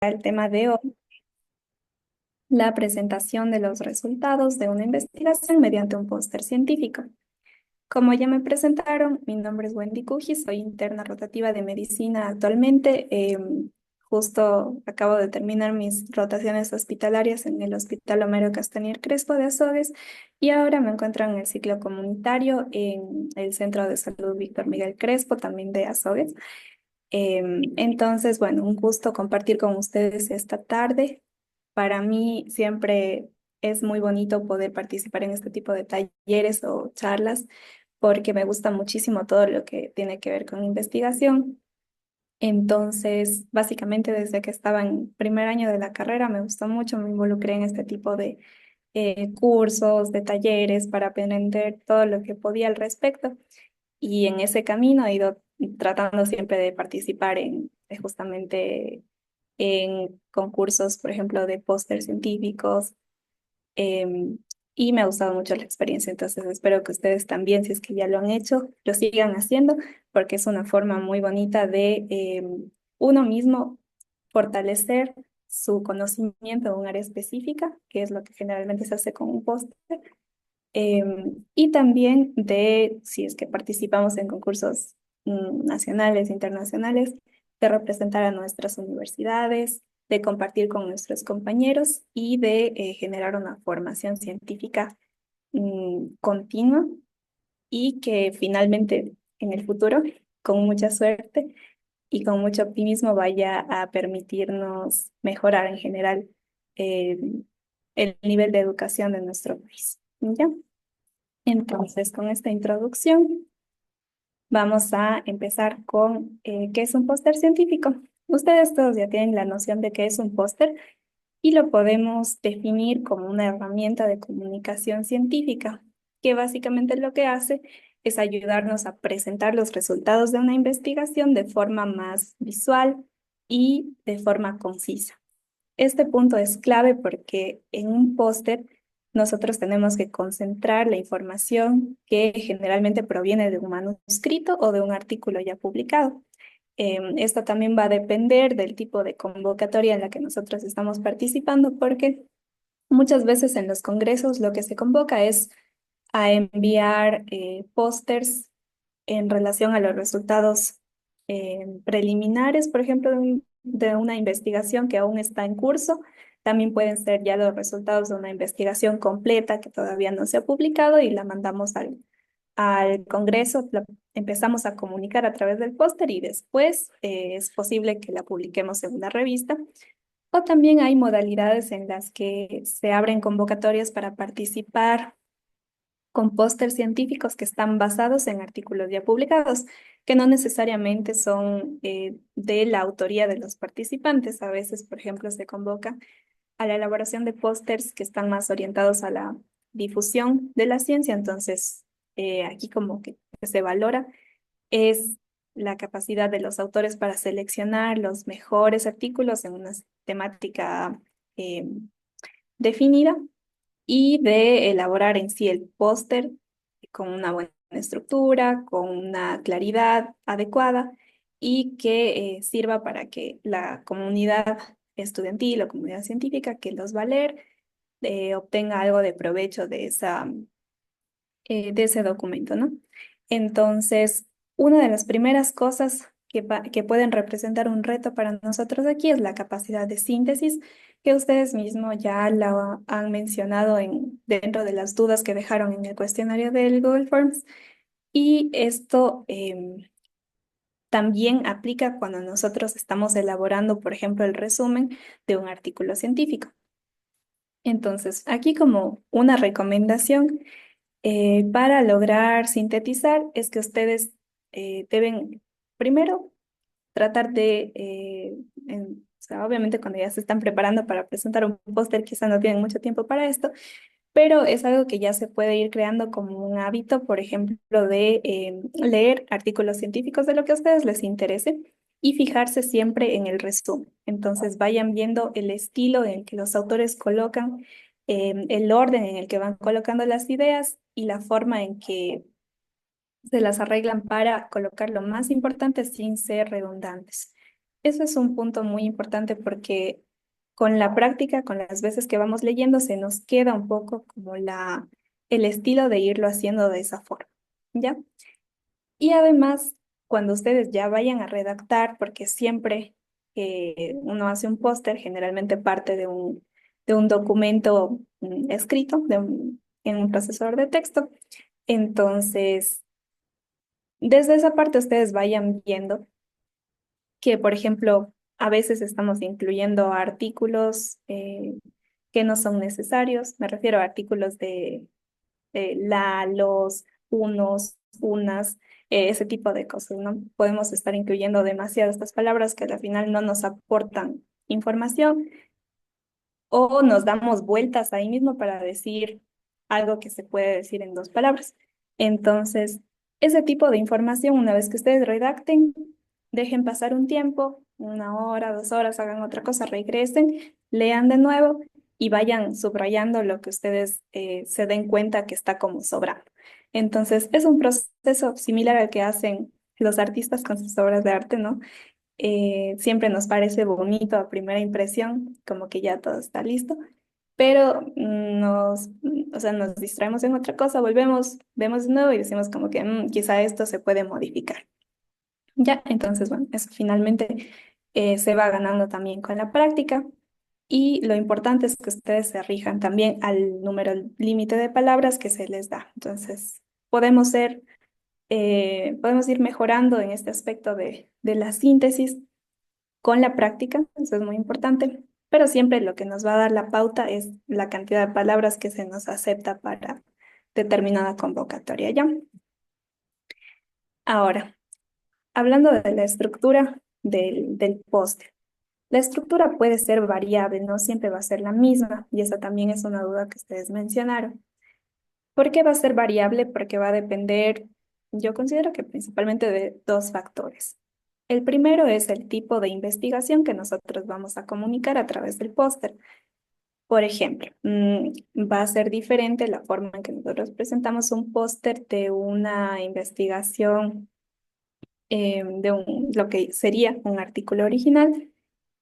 El tema de hoy, la presentación de los resultados de una investigación mediante un póster científico. Como ya me presentaron, mi nombre es Wendy Cuji, soy interna rotativa de medicina actualmente. Justo acabo de terminar mis rotaciones hospitalarias en el Hospital Homero Castañer Crespo de Azogues y ahora me encuentro en el ciclo comunitario en el Centro de Salud Víctor Miguel Crespo, también de Azogues. Entonces, bueno, un gusto compartir con ustedes esta tarde. Para mí siempre es muy bonito poder participar en este tipo de talleres o charlas porque me gusta muchísimo todo lo que tiene que ver con investigación. Entonces, básicamente desde que estaba en primer año de la carrera me gustó mucho, me involucré en este tipo de cursos, de talleres para aprender todo lo que podía al respecto. Y en ese camino he ido tratando siempre de participar en justamente en concursos, por ejemplo, de póster científicos, em, y me ha gustado mucho la experiencia. Entonces espero que ustedes también, si es que ya lo han hecho, lo sigan haciendo, porque es una forma muy bonita de uno mismo fortalecer su conocimiento en un área específica, que es lo que generalmente se hace con un póster. Y también de, si es que participamos en concursos nacionales, internacionales, de representar a nuestras universidades, de compartir con nuestros compañeros y de generar una formación científica continua y que finalmente en el futuro, con mucha suerte y con mucho optimismo, vaya a permitirnos mejorar en general eh, el nivel de educación de nuestro país. ¿Ya? Entonces, con esta introducción, vamos a empezar con qué es un póster científico. Ustedes todos ya tienen la noción de qué es un póster y lo podemos definir como una herramienta de comunicación científica, que básicamente lo que hace es ayudarnos a presentar los resultados de una investigación de forma más visual y de forma concisa. Este punto es clave porque en un póster nosotros tenemos que concentrar la información que generalmente proviene de un manuscrito o de un artículo ya publicado. Esto también va a depender del tipo de convocatoria en la que nosotros estamos participando, porque muchas veces en los congresos lo que se convoca es a enviar pósters en relación a los resultados preliminares, por ejemplo, de una investigación que aún está en curso. También pueden ser ya los resultados de una investigación completa que todavía no se ha publicado y la mandamos al Congreso, la empezamos a comunicar a través del póster y después es posible que la publiquemos en una revista. O también hay modalidades en las que se abren convocatorias para participar con pósters científicos que están basados en artículos ya publicados, que no necesariamente son de la autoría de los participantes. A veces, por ejemplo, se convoca a la elaboración de pósters que están más orientados a la difusión de la ciencia. Entonces, aquí como que se valora es la capacidad de los autores para seleccionar los mejores artículos en una temática eh, definida y de elaborar en sí el póster con una buena estructura, con una claridad adecuada y que sirva para que la comunidad estudiantil o comunidad científica que los va a leer obtenga algo de provecho de ese documento, ¿no? Entonces, una de las primeras cosas que pueden representar un reto para nosotros aquí es la capacidad de síntesis, que ustedes mismos ya la han mencionado dentro de las dudas que dejaron en el cuestionario del Google Forms. Y esto también aplica cuando nosotros estamos elaborando, por ejemplo, el resumen de un artículo científico. Entonces, aquí como una recomendación para lograr sintetizar es que ustedes deben primero tratar de, o sea, obviamente cuando ya se están preparando para presentar un póster, quizá no tienen mucho tiempo para esto, pero es algo que ya se puede ir creando como un hábito, por ejemplo, de leer artículos científicos de lo que a ustedes les interese y fijarse siempre en el resumen. Entonces vayan viendo el estilo en el que los autores colocan, el orden en el que van colocando las ideas y la forma en que se las arreglan para colocar lo más importante sin ser redundantes. Eso es un punto muy importante porque con la práctica, con las veces que vamos leyendo, se nos queda un poco como el estilo de irlo haciendo de esa forma, ¿ya? Y además, cuando ustedes ya vayan a redactar, porque siempre que uno hace un póster, generalmente parte de un documento escrito en un procesador de texto. Entonces, desde esa parte ustedes vayan viendo que, por ejemplo, a veces estamos incluyendo artículos que no son necesarios. Me refiero a artículos de la, los, unos, unas, ese tipo de cosas, ¿no? Podemos estar incluyendo demasiadas estas palabras que al final no nos aportan información o nos damos vueltas ahí mismo para decir algo que se puede decir en dos palabras. Entonces, ese tipo de información, una vez que ustedes redacten, dejen pasar un tiempo, 1 hora, 2 horas, hagan otra cosa, regresen, lean de nuevo y vayan subrayando lo que ustedes se den cuenta que está como sobrando. Entonces, es un proceso similar al que hacen los artistas con sus obras de arte, ¿no? Siempre nos parece bonito a primera impresión, como que ya todo está listo, pero o sea, nos distraemos en otra cosa, volvemos, vemos de nuevo y decimos como que quizá esto se puede modificar. Ya, entonces, bueno, eso finalmente se va ganando también con la práctica y lo importante es que ustedes se rijan también al número límite de palabras que se les da. Entonces, podemos ir mejorando en este aspecto de la síntesis con la práctica, eso es muy importante, pero siempre lo que nos va a dar la pauta es la cantidad de palabras que se nos acepta para determinada convocatoria, ¿ya? Ahora, hablando de la estructura del póster. La estructura puede ser variable, no siempre va a ser la misma, y esa también es una duda que ustedes mencionaron. ¿Por qué va a ser variable? Porque va a depender, yo considero que principalmente de dos factores. El primero es el tipo de investigación que nosotros vamos a comunicar a través del póster. Por ejemplo, va a ser diferente la forma en que nosotros presentamos un póster de una investigación lo que sería un artículo original,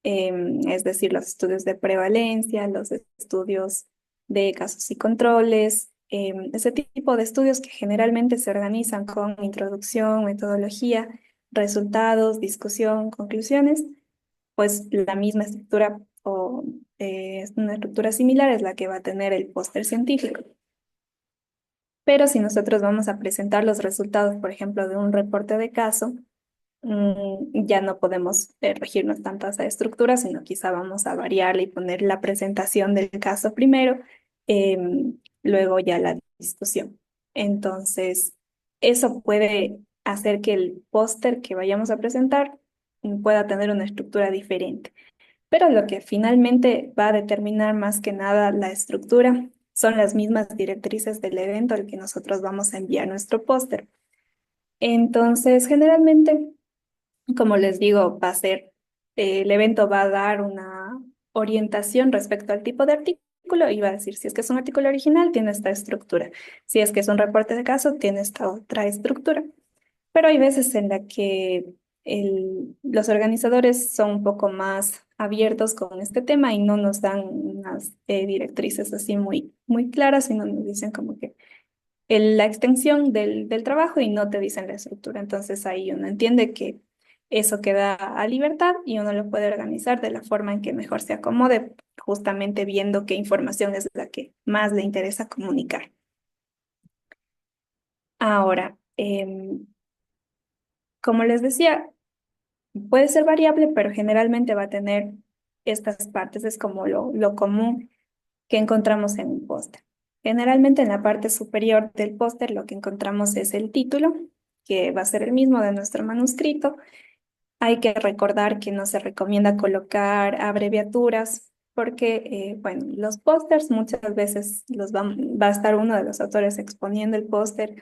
es decir, los estudios de prevalencia, los estudios de casos y controles, ese tipo de estudios que generalmente se organizan con introducción, metodología, resultados, discusión, conclusiones, pues la misma estructura o es una estructura similar es la que va a tener el póster científico. Pero si nosotros vamos a presentar los resultados, por ejemplo, de un reporte de caso, ya no podemos regirnos tanto a esa estructura, sino quizá vamos a variarle y poner la presentación del caso primero, luego ya la discusión. Entonces, eso puede hacer que el póster que vayamos a presentar pueda tener una estructura diferente. Pero lo que finalmente va a determinar más que nada la estructura son las mismas directrices del evento al que nosotros vamos a enviar nuestro póster. Entonces, generalmente como les digo, el evento va a dar una orientación respecto al tipo de artículo y va a decir, si es que es un artículo original, tiene esta estructura. Si es que es un reporte de caso, tiene esta otra estructura. Pero hay veces en la que los organizadores son un poco más abiertos con este tema y no nos dan unas directrices así muy, muy claras, sino nos dicen como que la extensión del trabajo y no te dicen la estructura. Entonces ahí uno entiende que eso queda a libertad y uno lo puede organizar de la forma en que mejor se acomode, justamente viendo qué información es la que más le interesa comunicar. Ahora, como les decía, puede ser variable, pero generalmente va a tener estas partes, es como lo común que encontramos en un póster. Generalmente en la parte superior del póster lo que encontramos es el título, que va a ser el mismo de nuestro manuscrito. Hay que recordar que no se recomienda colocar abreviaturas porque, bueno, los pósters muchas veces va a estar uno de los autores exponiendo el póster,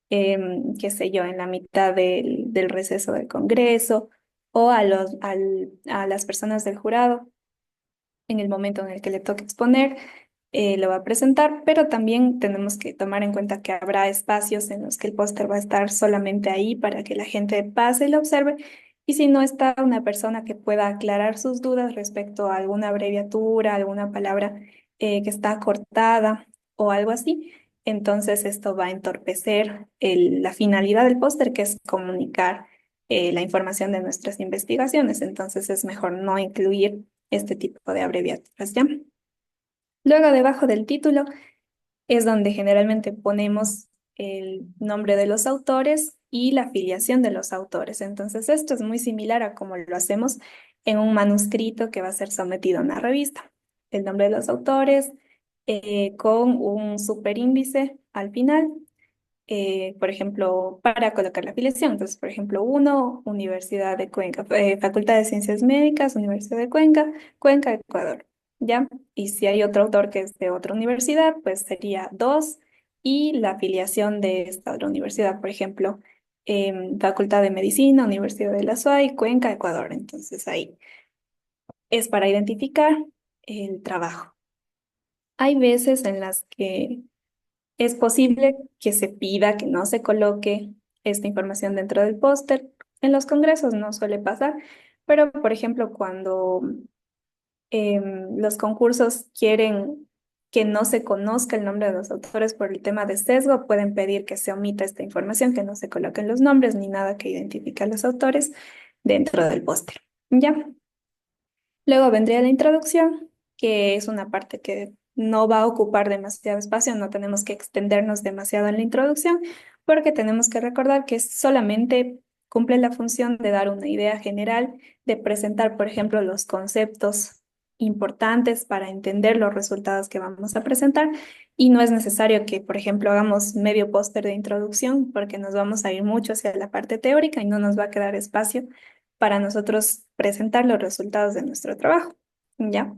qué sé yo, en la mitad del receso del Congreso o a las personas del jurado en el momento en el que le toque exponer, lo va a presentar, pero también tenemos que tomar en cuenta que habrá espacios en los que el póster va a estar solamente ahí para que la gente pase y lo observe, Y si no está una persona que pueda aclarar sus dudas respecto a alguna abreviatura, alguna palabra que está cortada o algo así, entonces esto va a entorpecer la finalidad del póster, que es comunicar la información de nuestras investigaciones. Entonces es mejor no incluir este tipo de abreviaturas, ¿ya? Luego, debajo del título, es donde generalmente ponemos el nombre de los autores y la afiliación de los autores. Entonces, esto es muy similar a como lo hacemos en un manuscrito que va a ser sometido a una revista. El nombre de los autores con un superíndice al final, por ejemplo, para colocar la afiliación. Entonces, por ejemplo, uno, Universidad de Cuenca, Facultad de Ciencias Médicas, Universidad de Cuenca, Cuenca, Ecuador. ¿Ya? Y si hay otro autor que es de otra universidad, pues sería dos y la afiliación de esta otra universidad, por ejemplo, Facultad de Medicina, Universidad de la SUAY, Cuenca, Ecuador. Entonces ahí es para identificar el trabajo. Hay veces en las que es posible que se pida que no se coloque esta información dentro del póster. En los congresos no suele pasar, pero por ejemplo, cuando los concursos quieren que no se conozca el nombre de los autores por el tema de sesgo, pueden pedir que se omita esta información, que no se coloquen los nombres ni nada que identifique a los autores dentro del póster. ¿Ya? Luego vendría la introducción, que es una parte que no va a ocupar demasiado espacio, no tenemos que extendernos demasiado en la introducción, porque tenemos que recordar que solamente cumple la función de dar una idea general, de presentar, por ejemplo, los conceptos importantes para entender los resultados que vamos a presentar, y no es necesario que, por ejemplo, hagamos medio póster de introducción, porque nos vamos a ir mucho hacia la parte teórica y no nos va a quedar espacio para nosotros presentar los resultados de nuestro trabajo, ¿ya?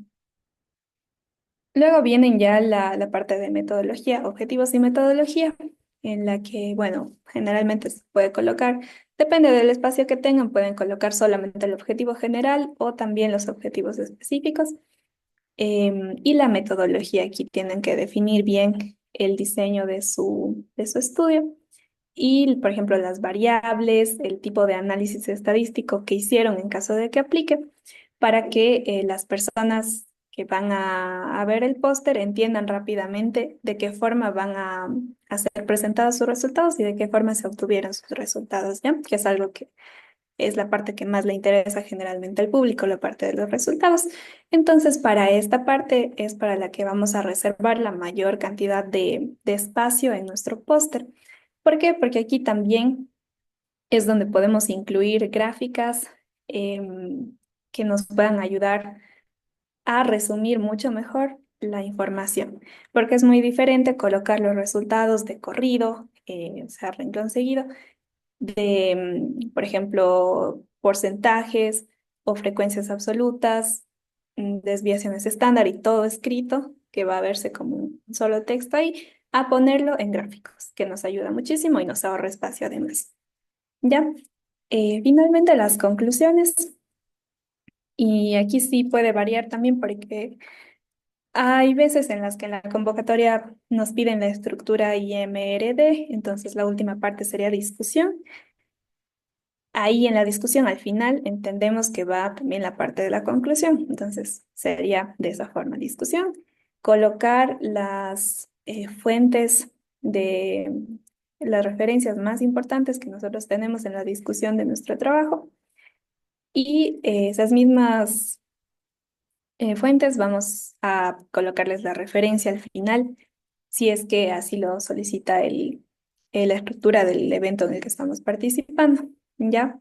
Luego vienen ya la parte de metodología, objetivos y metodología, en la que, bueno, generalmente se puede colocar, depende del espacio que tengan, pueden colocar solamente el objetivo general o también los objetivos específicos. Y la metodología, aquí tienen que definir bien el diseño de su estudio y, por ejemplo, las variables, el tipo de análisis estadístico que hicieron en caso de que aplique, para que las personas que van a ver el póster entiendan rápidamente de qué forma van a ser presentados sus resultados y de qué forma se obtuvieron sus resultados, ¿ya? Que es algo que es la parte que más le interesa generalmente al público, la parte de los resultados. Entonces, para esta parte es para la que vamos a reservar la mayor cantidad de espacio en nuestro póster. ¿Por qué? Porque aquí también es donde podemos incluir gráficas que nos puedan ayudar a resumir mucho mejor la información, porque es muy diferente colocar los resultados de corrido, o sea, renglón seguido, por ejemplo, porcentajes o frecuencias absolutas, desviaciones estándar y todo escrito, que va a verse como un solo texto ahí, a ponerlo en gráficos, que nos ayuda muchísimo y nos ahorra espacio además. Ya, finalmente las conclusiones, y aquí sí puede variar también porque hay veces en las que en la convocatoria nos piden la estructura IMRD, entonces la última parte sería discusión. Ahí en la discusión al final entendemos que va también la parte de la conclusión, entonces sería de esa forma discusión, colocar las fuentes de las referencias más importantes que nosotros tenemos en la discusión de nuestro trabajo y esas mismas fuentes vamos a colocarles la referencia al final si es que así lo solicita la estructura del evento en el que estamos participando, ¿ya?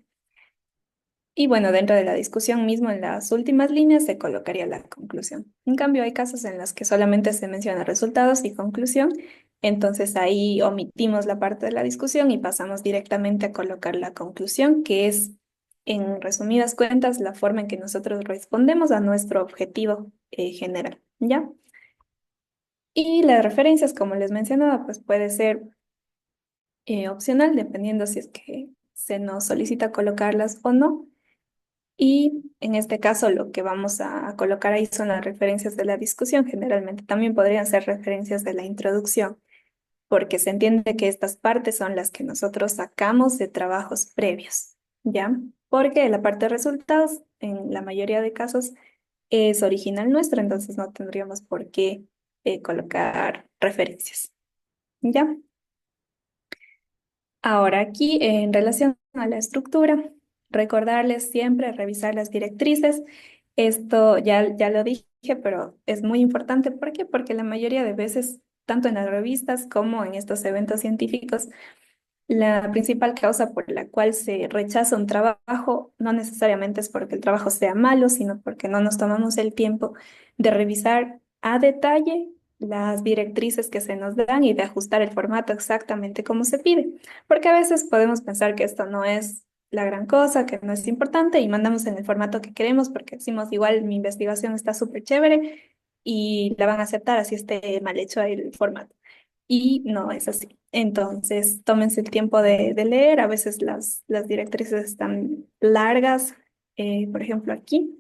Y bueno, dentro de la discusión mismo, en las últimas líneas se colocaría la conclusión. En cambio, hay casos en los que solamente se menciona resultados y conclusión, entonces ahí omitimos la parte de la discusión y pasamos directamente a colocar la conclusión, que es, en resumidas cuentas, la forma en que nosotros respondemos a nuestro objetivo general, ¿ya? Y las referencias, como les mencionaba, pues puede ser opcional, dependiendo si es que se nos solicita colocarlas o no. Y en este caso lo que vamos a colocar ahí son las referencias de la discusión. Generalmente también podrían ser referencias de la introducción, porque se entiende que estas partes son las que nosotros sacamos de trabajos previos, ¿ya? porque la parte de resultados, en la mayoría de casos, es original nuestro, entonces no tendríamos por qué colocar referencias. ¿Ya? Ahora aquí, en relación a la estructura, recordarles siempre revisar las directrices. Esto ya lo dije, pero es muy importante. ¿Por qué? Porque la mayoría de veces, tanto en las revistas como en estos eventos científicos, la principal causa por la cual se rechaza un trabajo no necesariamente es porque el trabajo sea malo, sino porque no nos tomamos el tiempo de revisar a detalle las directrices que se nos dan y de ajustar el formato exactamente como se pide. Porque a veces podemos pensar que esto no es la gran cosa, que no es importante y mandamos en el formato que queremos porque decimos igual mi investigación está súper chévere y la van a aceptar así esté mal hecho el formato. Y no es así. Entonces, tómense el tiempo de leer. A veces las directrices están largas. Por ejemplo, aquí,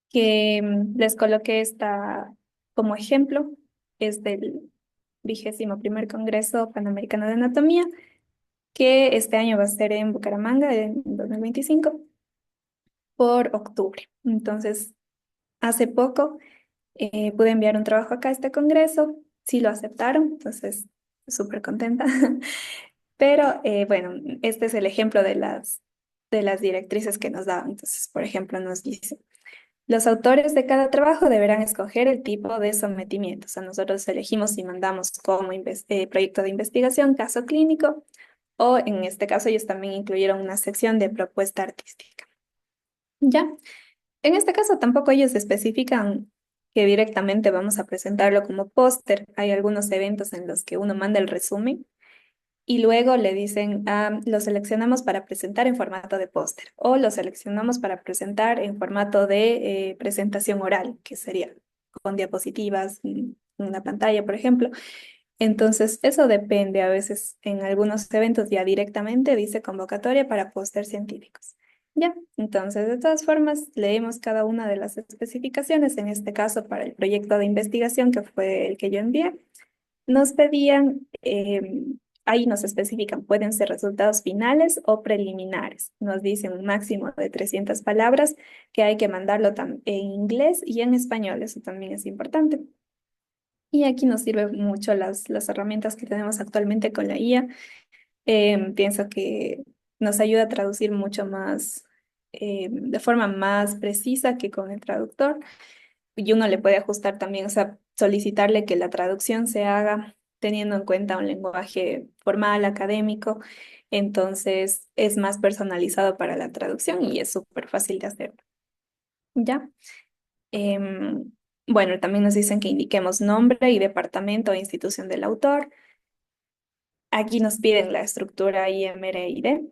que les coloqué esta como ejemplo, es del 21º Congreso Panamericano de Anatomía, que este año va a ser en Bucaramanga, en 2025 por octubre. Entonces, hace poco pude enviar un trabajo acá a este congreso, sí lo aceptaron, entonces súper contenta. Pero bueno, este es el ejemplo de las directrices que nos daban. Entonces, por ejemplo, nos dice, los autores de cada trabajo deberán escoger el tipo de sometimiento. O sea, nosotros elegimos si mandamos como proyecto de investigación, caso clínico, o en este caso ellos también incluyeron una sección de propuesta artística. ¿Ya? En este caso tampoco ellos especifican que directamente vamos a presentarlo como póster. Hay algunos eventos en los que uno manda el resumen y luego le dicen, lo seleccionamos para presentar en formato de póster o lo seleccionamos para presentar en formato de presentación oral, que sería con diapositivas, una pantalla, por ejemplo. Entonces, eso depende. A veces en algunos eventos ya directamente dice convocatoria para póster científicos. Ya, entonces, de todas formas, leemos cada una de las especificaciones. En este caso, para el proyecto de investigación, que fue el que yo envié, nos pedían, ahí nos especifican, pueden ser resultados finales o preliminares. Nos dicen un máximo de 300 palabras que hay que mandarlo en inglés y en español. Eso también es importante. Y aquí nos sirven mucho las herramientas que tenemos actualmente con la IA. Pienso que nos ayuda a traducir mucho más, de forma más precisa que con el traductor. Y uno le puede ajustar también, o sea, solicitarle que la traducción se haga teniendo en cuenta un lenguaje formal, académico. Entonces es más personalizado para la traducción y es súper fácil de hacer. ¿Ya? Em, bueno, también nos dicen que indiquemos nombre y departamento e institución del autor. Aquí nos piden la estructura IMRID,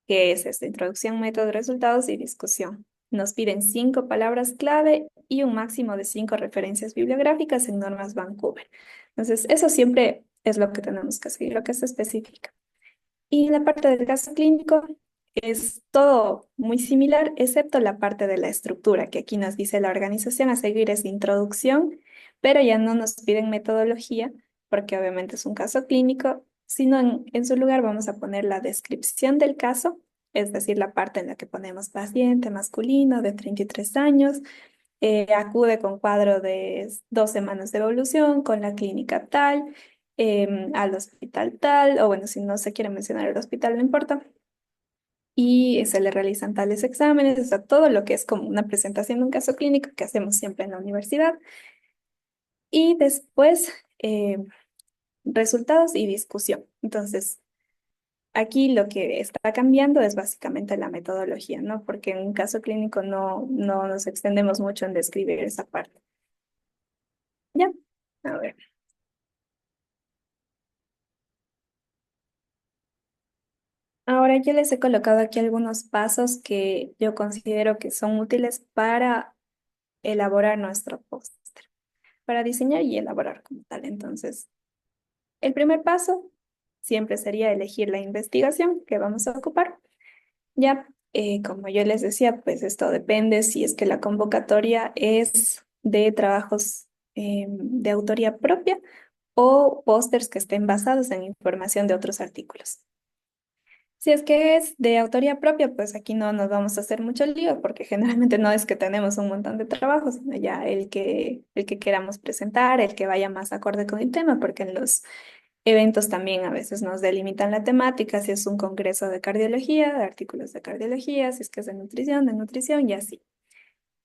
que es esta introducción, método, resultados y discusión. Nos piden 5 palabras clave y un máximo de 5 referencias bibliográficas en normas Vancouver. Entonces, eso siempre es lo que tenemos que seguir, lo que se especifica. Y la parte del caso clínico es todo muy similar, excepto la parte de la estructura, que aquí nos dice la organización a seguir es introducción, pero ya no nos piden metodología, porque obviamente es un caso clínico, sino en su lugar vamos a poner la descripción del caso, es decir, la parte en la que ponemos paciente masculino de 33 años, acude con cuadro de 2 semanas de evolución, con la clínica tal, al hospital tal, o bueno, si no se quiere mencionar el hospital, no importa. Y se le realizan tales exámenes, o sea, todo lo que es como una presentación de un caso clínico que hacemos siempre en la universidad. Y después, resultados y discusión. Entonces, aquí lo que está cambiando es básicamente la metodología, ¿no? Porque en un caso clínico no nos extendemos mucho en describir esa parte. Ya, a ver. Ahora yo les he colocado aquí algunos pasos que yo considero que son útiles para elaborar nuestro póster, para diseñar y elaborar como tal. Entonces, el primer paso siempre sería elegir la investigación que vamos a ocupar. Ya, como yo les decía, pues esto depende si es que la convocatoria es de trabajos de autoría propia o pósters que estén basados en información de otros artículos. Si es que es de autoría propia, pues aquí no nos vamos a hacer mucho lío, porque generalmente no es que tenemos un montón de trabajos, sino ya el que queramos presentar, el que vaya más acorde con el tema, porque en los eventos también a veces nos delimitan la temática, si es un congreso de cardiología, de artículos de cardiología, si es que es de nutrición y así.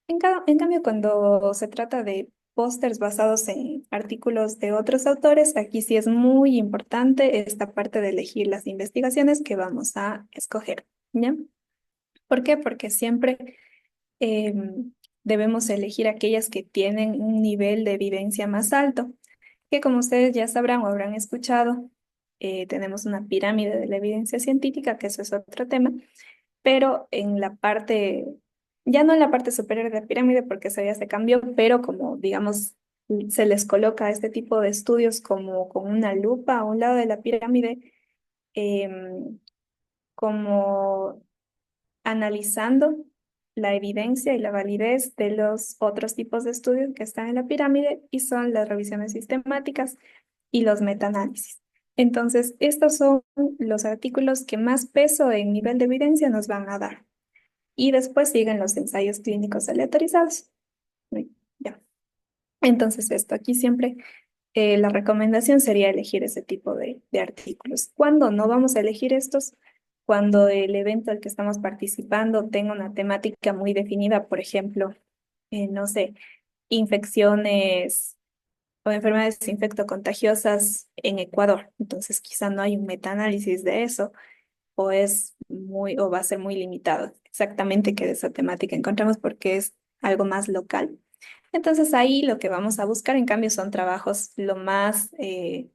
En cambio, cuando se trata de pósters basados en artículos de otros autores, aquí sí es muy importante esta parte de elegir las investigaciones que vamos a escoger, ¿ya? ¿Por qué? Porque siempre debemos elegir aquellas que tienen un nivel de evidencia más alto, que como ustedes ya sabrán o habrán escuchado, tenemos una pirámide de la evidencia científica, que eso es otro tema, pero en la parte, ya no en la parte superior de la pirámide, porque eso ya se cambió, pero como digamos, se les coloca a este tipo de estudios como con una lupa a un lado de la pirámide, em, como analizando la evidencia y la validez de los otros tipos de estudios que están en la pirámide y son las revisiones sistemáticas y los metaanálisis. Entonces, estos son los artículos que más peso en nivel de evidencia nos van a dar. Y después siguen los ensayos clínicos aleatorizados. Uy, ya. Entonces, esto aquí siempre la recomendación sería elegir ese tipo de artículos. ¿Cuándo no vamos a elegir estos? Cuando el evento al que estamos participando tenga una temática muy definida, por ejemplo, no sé, infecciones o enfermedades infectocontagiosas en Ecuador. Entonces, quizá no hay un metaanálisis de eso o es muy o va a ser muy limitado exactamente qué de esa temática encontramos porque es algo más local. Entonces ahí lo que vamos a buscar en cambio son trabajos lo más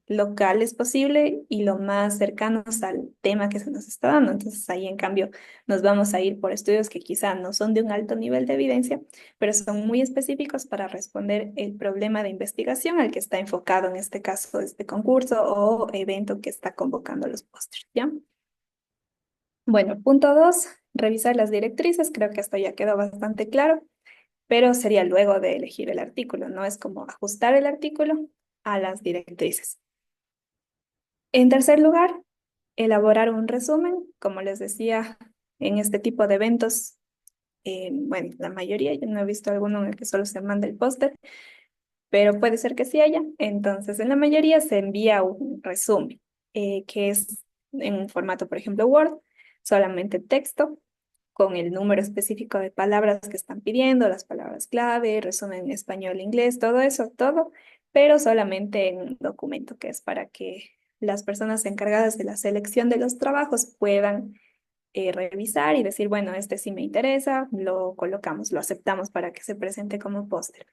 locales posible y lo más cercanos al tema que se nos está dando. Entonces ahí en cambio nos vamos a ir por estudios que quizá no son de un alto nivel de evidencia, pero son muy específicos para responder el problema de investigación al que está enfocado en este caso este concurso o evento que está convocando los pósters, ¿ya? Bueno, punto dos, revisar las directrices. Creo que esto ya quedó bastante claro, pero sería luego de elegir el artículo, ¿no? Es como ajustar el artículo a las directrices. En tercer lugar, elaborar un resumen. Como les decía, en este tipo de eventos, bueno, la mayoría, yo no he visto alguno en el que solo se manda el póster, pero puede ser que sí haya. Entonces, en la mayoría se envía un resumen, que es en un formato, por ejemplo, Word, solamente texto con el número específico de palabras que están pidiendo, las palabras clave, resumen en español, inglés, todo eso, todo, pero solamente en un documento que es para que las personas encargadas de la selección de los trabajos puedan revisar y decir, bueno, este sí me interesa, lo colocamos, lo aceptamos para que se presente como póster.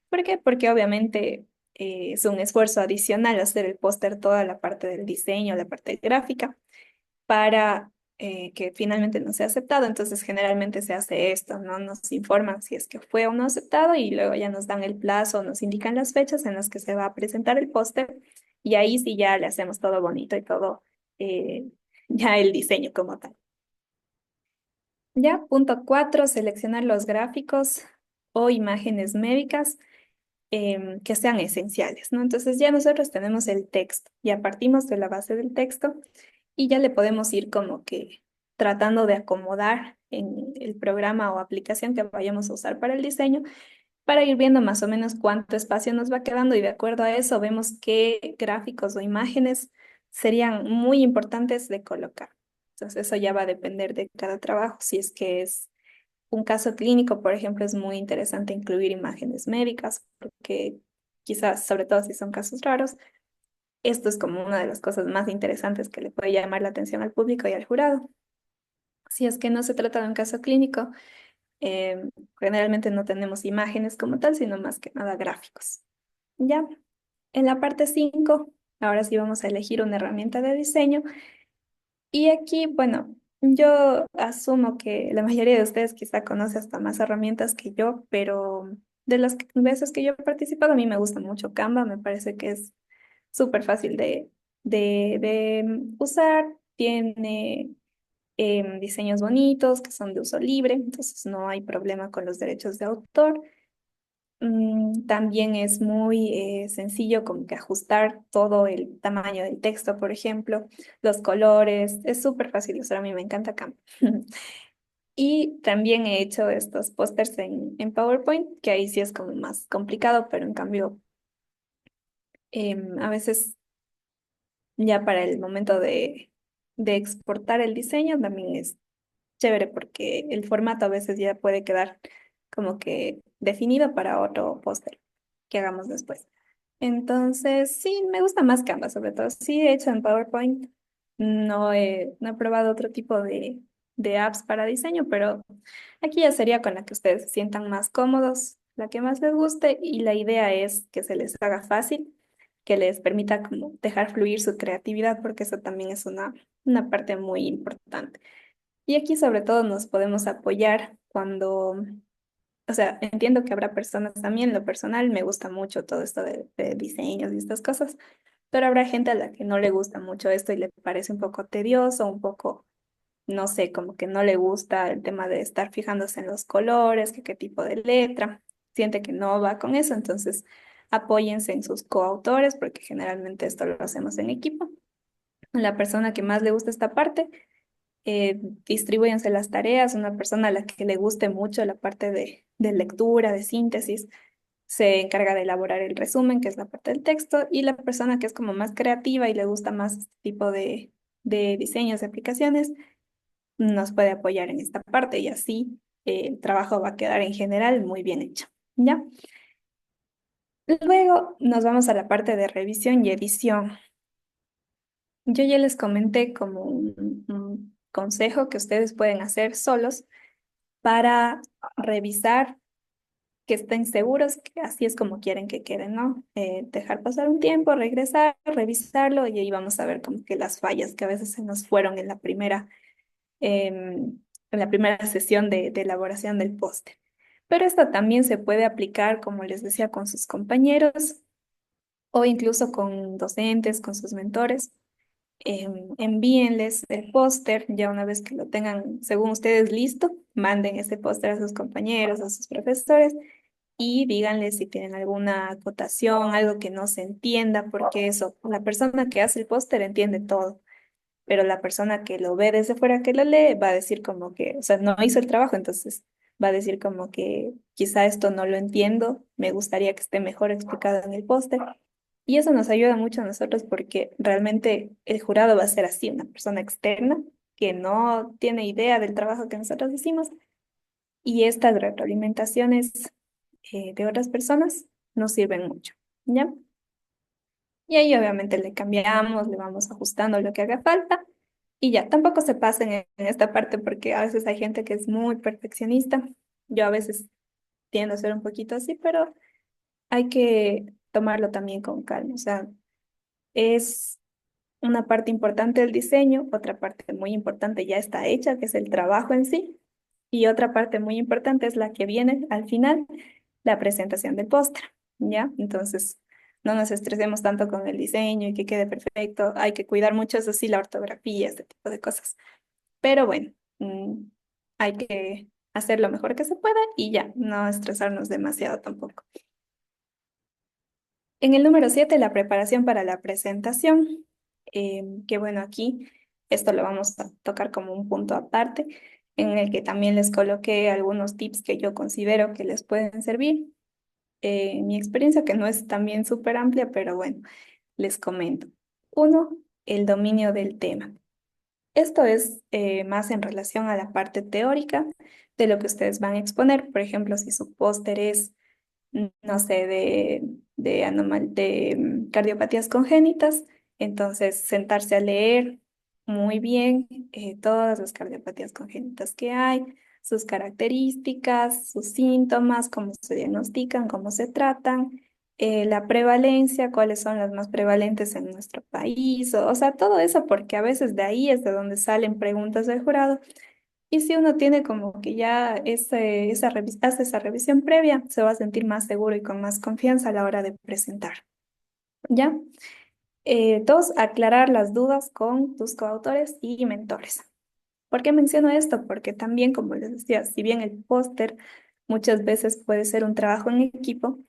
¿Por qué? Porque obviamente es un esfuerzo adicional hacer el póster, toda la parte del diseño, la parte gráfica para que finalmente no sea aceptado. Entonces, generalmente se hace esto, ¿no? Nos informan si es que fue o no aceptado y luego ya nos dan el plazo, nos indican las fechas en las que se va a presentar el póster y ahí sí ya le hacemos todo bonito y todo, eh, ya el diseño como tal. Ya, punto cuatro, seleccionar los gráficos o imágenes médicas que sean esenciales, ¿no? Entonces ya nosotros tenemos el texto, ya partimos de la base del texto y ya le podemos ir como que tratando de acomodar en el programa o aplicación que vayamos a usar para el diseño, para ir viendo más o menos cuánto espacio nos va quedando y de acuerdo a eso vemos qué gráficos o imágenes serían muy importantes de colocar. Entonces eso ya va a depender de cada trabajo. Si es que es un caso clínico, por ejemplo, es muy interesante incluir imágenes médicas porque quizás, sobre todo si son casos raros, esto es como una de las cosas más interesantes que le puede llamar la atención al público y al jurado. Si es que no se trata de un caso clínico, generalmente no tenemos imágenes como tal, sino más que nada gráficos. Ya, en la parte 5 ahora sí vamos a elegir una herramienta de diseño. Y aquí, bueno, yo asumo que la mayoría de ustedes quizá conoce hasta más herramientas que yo, pero de las veces que yo he participado, a mí me gusta mucho Canva, me parece que es súper fácil de usar, tiene diseños bonitos que son de uso libre, entonces no hay problema con los derechos de autor. También es muy sencillo como que ajustar todo el tamaño del texto, por ejemplo, los colores, es súper fácil de usar, a mí me encanta Canva. Y también he hecho estos pósters en PowerPoint, que ahí sí es como más complicado, pero en cambio a veces ya para el momento de exportar el diseño también es chévere porque el formato a veces ya puede quedar como que definido para otro póster que hagamos después. Entonces, sí, me gusta más Canva, sobre todo. Sí, he hecho en PowerPoint. No he probado otro tipo de apps para diseño, pero aquí ya sería con la que ustedes se sientan más cómodos, la que más les guste, y la idea es que se les haga fácil, que les permita como dejar fluir su creatividad, porque eso también es una parte muy importante. Y aquí sobre todo nos podemos apoyar cuando, o sea, entiendo que habrá personas también, en lo personal me gusta mucho todo esto de diseños y estas cosas, pero habrá gente a la que no le gusta mucho esto y le parece un poco tedioso, un poco, no sé, como que no le gusta el tema de estar fijándose en los colores, que qué tipo de letra, siente que no va con eso, entonces apóyense en sus coautores, porque generalmente esto lo hacemos en equipo. La persona que más le gusta esta parte, distribúyanse las tareas. Una persona a la que le guste mucho la parte de lectura, de síntesis, se encarga de elaborar el resumen, que es la parte del texto, y la persona que es como más creativa y le gusta más este tipo de diseños, de aplicaciones, nos puede apoyar en esta parte y así el trabajo va a quedar en general muy bien hecho. ¿Ya? Luego nos vamos a la parte de revisión y edición. Yo ya les comenté como un consejo que ustedes pueden hacer solos para revisar que estén seguros que así es como quieren que queden, ¿no? Dejar pasar un tiempo, regresar, revisarlo y ahí vamos a ver como que las fallas que a veces se nos fueron en la primera sesión de elaboración del póster. Pero esto también se puede aplicar, como les decía, con sus compañeros o incluso con docentes, con sus mentores. Envíenles el póster, ya una vez que lo tengan, según ustedes, listo, manden ese póster a sus compañeros, a sus profesores y díganles si tienen alguna acotación, algo que no se entienda, porque eso, la persona que hace el póster entiende todo, pero la persona que lo ve desde fuera, que lo lee, va a decir como que, o sea, no hizo el trabajo, entonces va a decir como que quizá esto no lo entiendo, me gustaría que esté mejor explicado en el póster. Y eso nos ayuda mucho a nosotros porque realmente el jurado va a ser así, una persona externa que no tiene idea del trabajo que nosotros hicimos y estas retroalimentaciones de otras personas nos sirven mucho, ¿ya? Y ahí obviamente le cambiamos, le vamos ajustando lo que haga falta y ya, tampoco se pasen en esta parte porque a veces hay gente que es muy perfeccionista. Yo a veces tiendo a ser un poquito así, pero hay que tomarlo también con calma. O sea, es una parte importante del diseño, otra parte muy importante ya está hecha, que es el trabajo en sí, y otra parte muy importante es la que viene al final, la presentación del póster, ¿ya? Entonces, no nos estresemos tanto con el diseño y que quede perfecto, hay que cuidar mucho, eso sí, la ortografía, este tipo de cosas. Pero bueno, hay que hacer lo mejor que se pueda y ya, no estresarnos demasiado tampoco. En el número 7, la preparación para la presentación, que bueno, aquí esto lo vamos a tocar como un punto aparte, en el que también les coloqué algunos tips que yo considero que les pueden servir. Mi experiencia, que no es también súper amplia, pero bueno, les comento. Uno, el dominio del tema. Esto es más en relación a la parte teórica de lo que ustedes van a exponer. Por ejemplo, si su póster es no sé, de cardiopatías congénitas. Entonces, sentarse a leer muy bien todas las cardiopatías congénitas que hay, sus características, sus síntomas, cómo se diagnostican, cómo se tratan, la prevalencia, cuáles son las más prevalentes en nuestro país, o sea, todo eso, porque a veces de ahí es de donde salen preguntas del jurado. Y si uno tiene como que ya hace esa revisión previa, se va a sentir más seguro y con más confianza a la hora de presentar. ¿Ya? Dos, aclarar las dudas con tus coautores y mentores. ¿Por qué menciono esto? Porque también, como les decía, si bien el póster muchas veces puede ser un trabajo en equipo,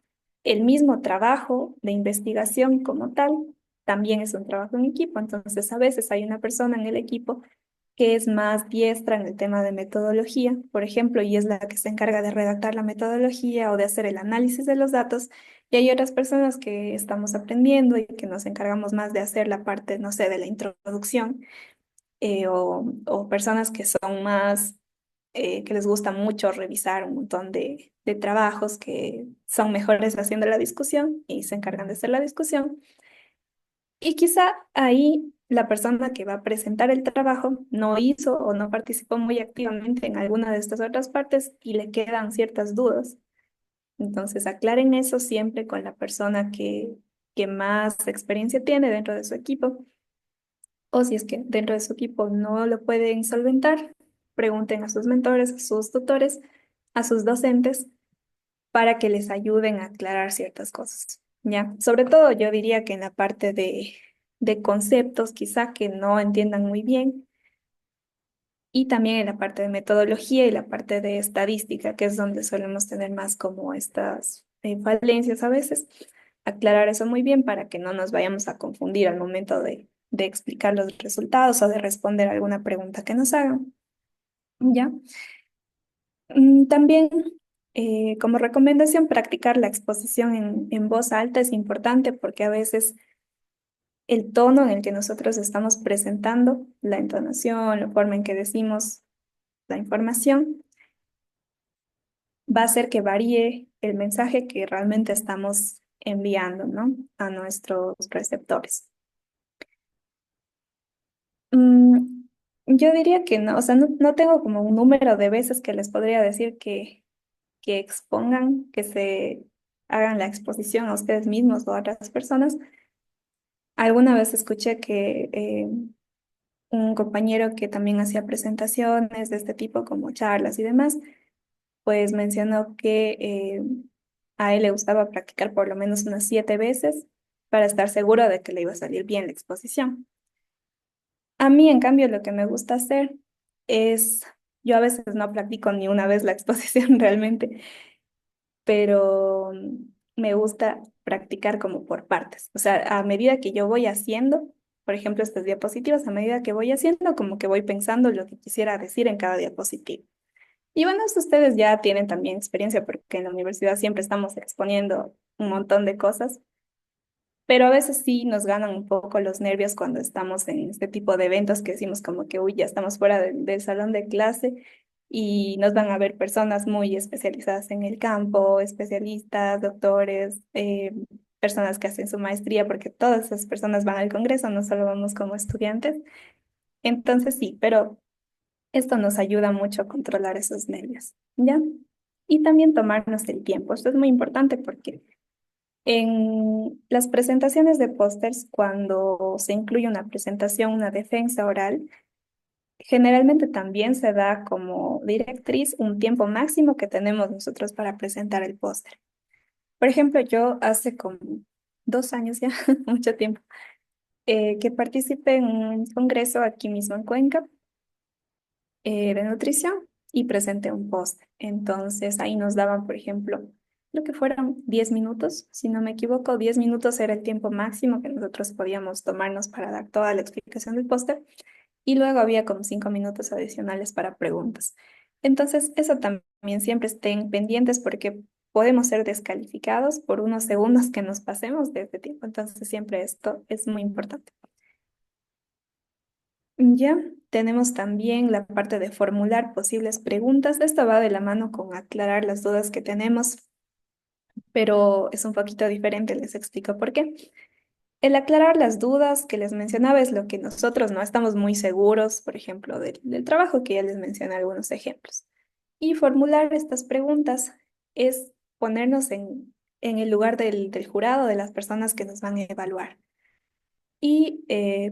el mismo trabajo de investigación como tal también es un trabajo en equipo. Entonces, a veces hay una persona en el equipo que es más diestra en el tema de metodología, por ejemplo, y es la que se encarga de redactar la metodología o de hacer el análisis de los datos. Y hay otras personas que estamos aprendiendo y que nos encargamos más de hacer la parte, no sé, de la introducción, o personas que son más, que les gusta mucho revisar un montón de trabajos, que son mejores haciendo la discusión y se encargan de hacer la discusión. Y quizá ahí la persona que va a presentar el trabajo no hizo o no participó muy activamente en alguna de estas otras partes y le quedan ciertas dudas. Entonces, aclaren eso siempre con la persona que más experiencia tiene dentro de su equipo. O si es que dentro de su equipo no lo pueden solventar, pregunten a sus mentores, a sus tutores, a sus docentes para que les ayuden a aclarar ciertas cosas, ¿ya? Sobre todo yo diría que en la parte de conceptos quizá que no entiendan muy bien, y también en la parte de metodología y la parte de estadística, que es donde solemos tener más como estas falencias a veces. Aclarar eso muy bien para que no nos vayamos a confundir al momento de explicar los resultados o de responder alguna pregunta que nos hagan, ¿ya? También, como recomendación, practicar la exposición en voz alta es importante porque a veces el tono en el que nosotros estamos presentando, la entonación, la forma en que decimos la información, va a hacer que varíe el mensaje que realmente estamos enviando, ¿no? A nuestros receptores. Mm, yo diría que no, o sea, no tengo como un número de veces que les podría decir que expongan, que se hagan la exposición a ustedes mismos o a otras personas. Alguna vez escuché que un compañero que también hacía presentaciones de este tipo, como charlas y demás, pues mencionó que a él le gustaba practicar por lo menos unas 7 veces para estar seguro de que le iba a salir bien la exposición. A mí, en cambio, lo que me gusta hacer es, yo a veces no practico ni una vez la exposición realmente, pero me gusta practicar como por partes. O sea, a medida que yo voy haciendo, por ejemplo, estas diapositivas, a medida que voy haciendo, como que voy pensando lo que quisiera decir en cada diapositiva. Y bueno, eso ustedes ya tienen también experiencia porque en la universidad siempre estamos exponiendo un montón de cosas, pero a veces sí nos ganan un poco los nervios cuando estamos en este tipo de eventos que decimos como que, uy, ya estamos fuera del salón de clase y nos van a ver personas muy especializadas en el campo, especialistas, doctores, personas que hacen su maestría, porque todas esas personas van al congreso, no solo vamos como estudiantes. Entonces sí, pero esto nos ayuda mucho a controlar esos nervios, ¿ya? Y también tomarnos el tiempo. Esto es muy importante porque en las presentaciones de pósters, cuando se incluye una presentación, una defensa oral, generalmente también se da como directriz un tiempo máximo que tenemos nosotros para presentar el póster. Por ejemplo, yo hace como 2 años ya, mucho tiempo, que participé en un congreso aquí mismo en Cuenca, de nutrición, y presenté un póster. Entonces ahí nos daban, por ejemplo, lo que fueron 10 minutos, si no me equivoco, 10 minutos era el tiempo máximo que nosotros podíamos tomarnos para dar toda la explicación del póster, y luego había como 5 minutos adicionales para preguntas. Entonces, eso también siempre estén pendientes porque podemos ser descalificados por unos segundos que nos pasemos de este tiempo. Entonces, siempre esto es muy importante. Ya tenemos también la parte de formular posibles preguntas. Esto va de la mano con aclarar las dudas que tenemos, pero es un poquito diferente. Les explico por qué. El aclarar las dudas que les mencionaba es lo que nosotros no estamos muy seguros, por ejemplo, del trabajo, que ya les mencioné algunos ejemplos. Y formular estas preguntas es ponernos en el lugar del jurado, de las personas que nos van a evaluar, y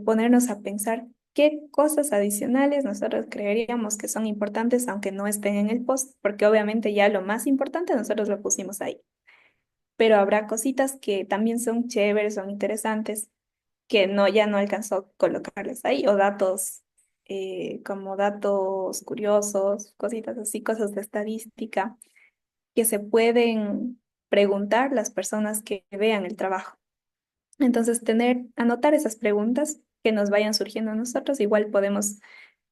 ponernos a pensar qué cosas adicionales nosotros creeríamos que son importantes aunque no estén en el post, porque obviamente ya lo más importante nosotros lo pusimos ahí, pero habrá cositas que también son chéveres, son interesantes, que no, ya no alcanzó a colocarles ahí, o datos, como datos curiosos, cositas así, cosas de estadística que se pueden preguntar las personas que vean el trabajo. Entonces, anotar esas preguntas que nos vayan surgiendo a nosotros, igual podemos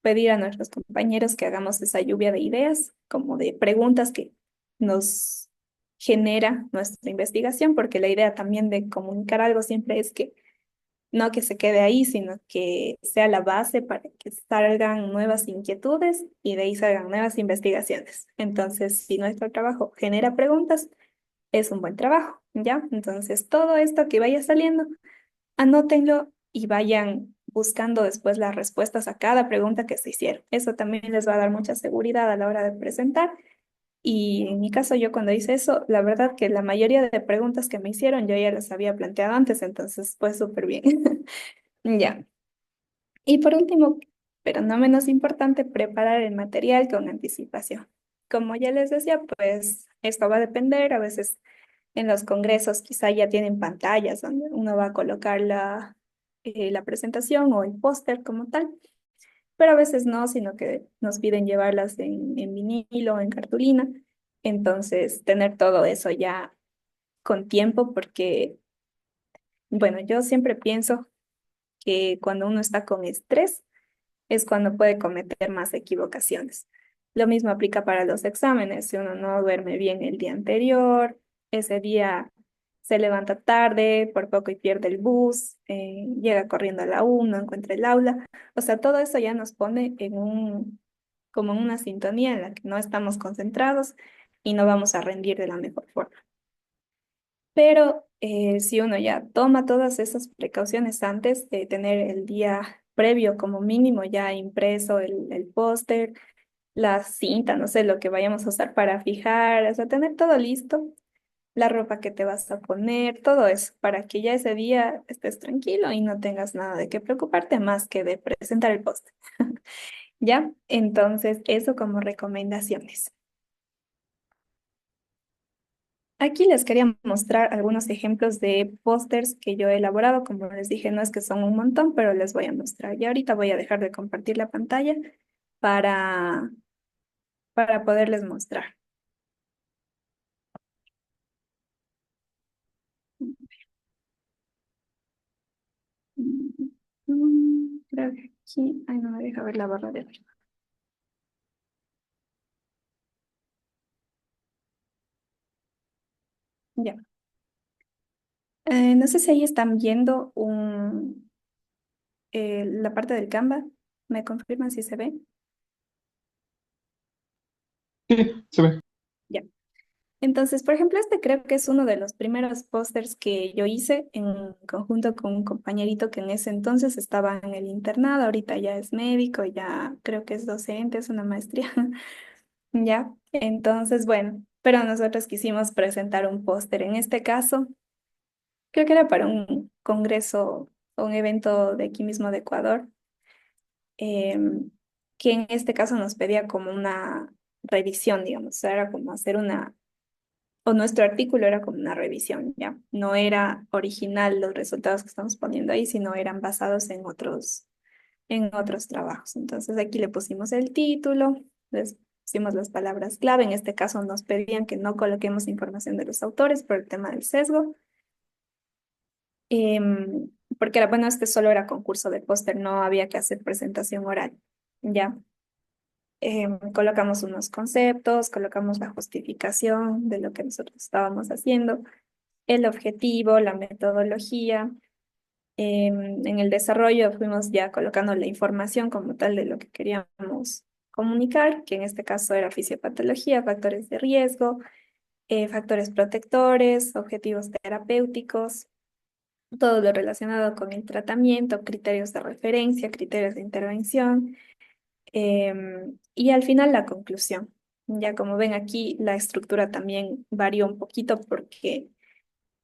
pedir a nuestros compañeros que hagamos esa lluvia de ideas, como de preguntas que nos genera nuestra investigación, porque la idea también de comunicar algo siempre es que no que se quede ahí, sino que sea la base para que salgan nuevas inquietudes y de ahí salgan nuevas investigaciones. Entonces, si nuestro trabajo genera preguntas, es un buen trabajo, ¿ya? Entonces, todo esto que vaya saliendo, anótenlo y vayan buscando después las respuestas a cada pregunta que se hicieron. Eso también les va a dar mucha seguridad a la hora de presentar. Y en mi caso, yo cuando hice eso, la verdad que la mayoría de preguntas que me hicieron yo ya las había planteado antes, entonces fue súper bien. Ya. Y por último, pero no menos importante, preparar el material con anticipación. Como ya les decía, pues esto va a depender. A veces en los congresos quizá ya tienen pantallas donde uno va a colocar la presentación o el póster como tal, pero a veces no, sino que nos piden llevarlas en vinilo o en cartulina. Entonces, tener todo eso ya con tiempo, porque, bueno, yo siempre pienso que cuando uno está con estrés, es cuando puede cometer más equivocaciones. Lo mismo aplica para los exámenes. Si uno no duerme bien el día anterior, ese día se levanta tarde, por poco y pierde el bus, llega corriendo a la U, no encuentra el aula. O sea, todo eso ya nos pone como en una sintonía en la que no estamos concentrados y no vamos a rendir de la mejor forma. Pero si uno ya toma todas esas precauciones antes de tener el día previo como mínimo ya impreso el póster, la cinta, no sé, lo que vayamos a usar para fijar, o sea, tener todo listo, la ropa que te vas a poner, todo eso, para que ya ese día estés tranquilo y no tengas nada de qué preocuparte más que de presentar el póster. ¿Ya? Entonces, eso como recomendaciones. Aquí les quería mostrar algunos ejemplos de pósters que yo he elaborado. Como les dije, no es que son un montón, pero les voy a mostrar. Y ahorita voy a dejar de compartir la pantalla para, para poderles mostrar. Creo que aquí, ay, no me deja ver la barra de arriba. Ya. No sé si ahí están viendo la parte del Canva. ¿Me confirman si se ve? Sí, se ve. Ya. Entonces, por ejemplo, este creo que es uno de los primeros pósters que yo hice en conjunto con un compañerito que en ese entonces estaba en el internado, ahorita ya es médico, ya creo que es docente, es una maestría, ya. Entonces, bueno, pero nosotros quisimos presentar un póster. En este caso, creo que era para un congreso o un evento de aquí mismo de Ecuador, em, que en este caso nos pedía como una revisión, digamos, o sea, era como hacer o nuestro artículo era como una revisión, ¿ya? No era original los resultados que estamos poniendo ahí, sino eran basados en otros trabajos. Entonces aquí le pusimos el título, les pusimos las palabras clave. En este caso nos pedían que no coloquemos información de los autores por el tema del sesgo, porque era, bueno, este solo era concurso de póster, no había que hacer presentación oral, ¿ya? Colocamos unos conceptos, colocamos la justificación de lo que nosotros estábamos haciendo, el objetivo, la metodología. En el desarrollo fuimos ya colocando la información como tal de lo que queríamos comunicar, que en este caso era fisiopatología, factores de riesgo, factores protectores, objetivos terapéuticos, todo lo relacionado con el tratamiento, criterios de referencia, criterios de intervención, y al final la conclusión. Ya como ven aquí, la estructura también varió un poquito porque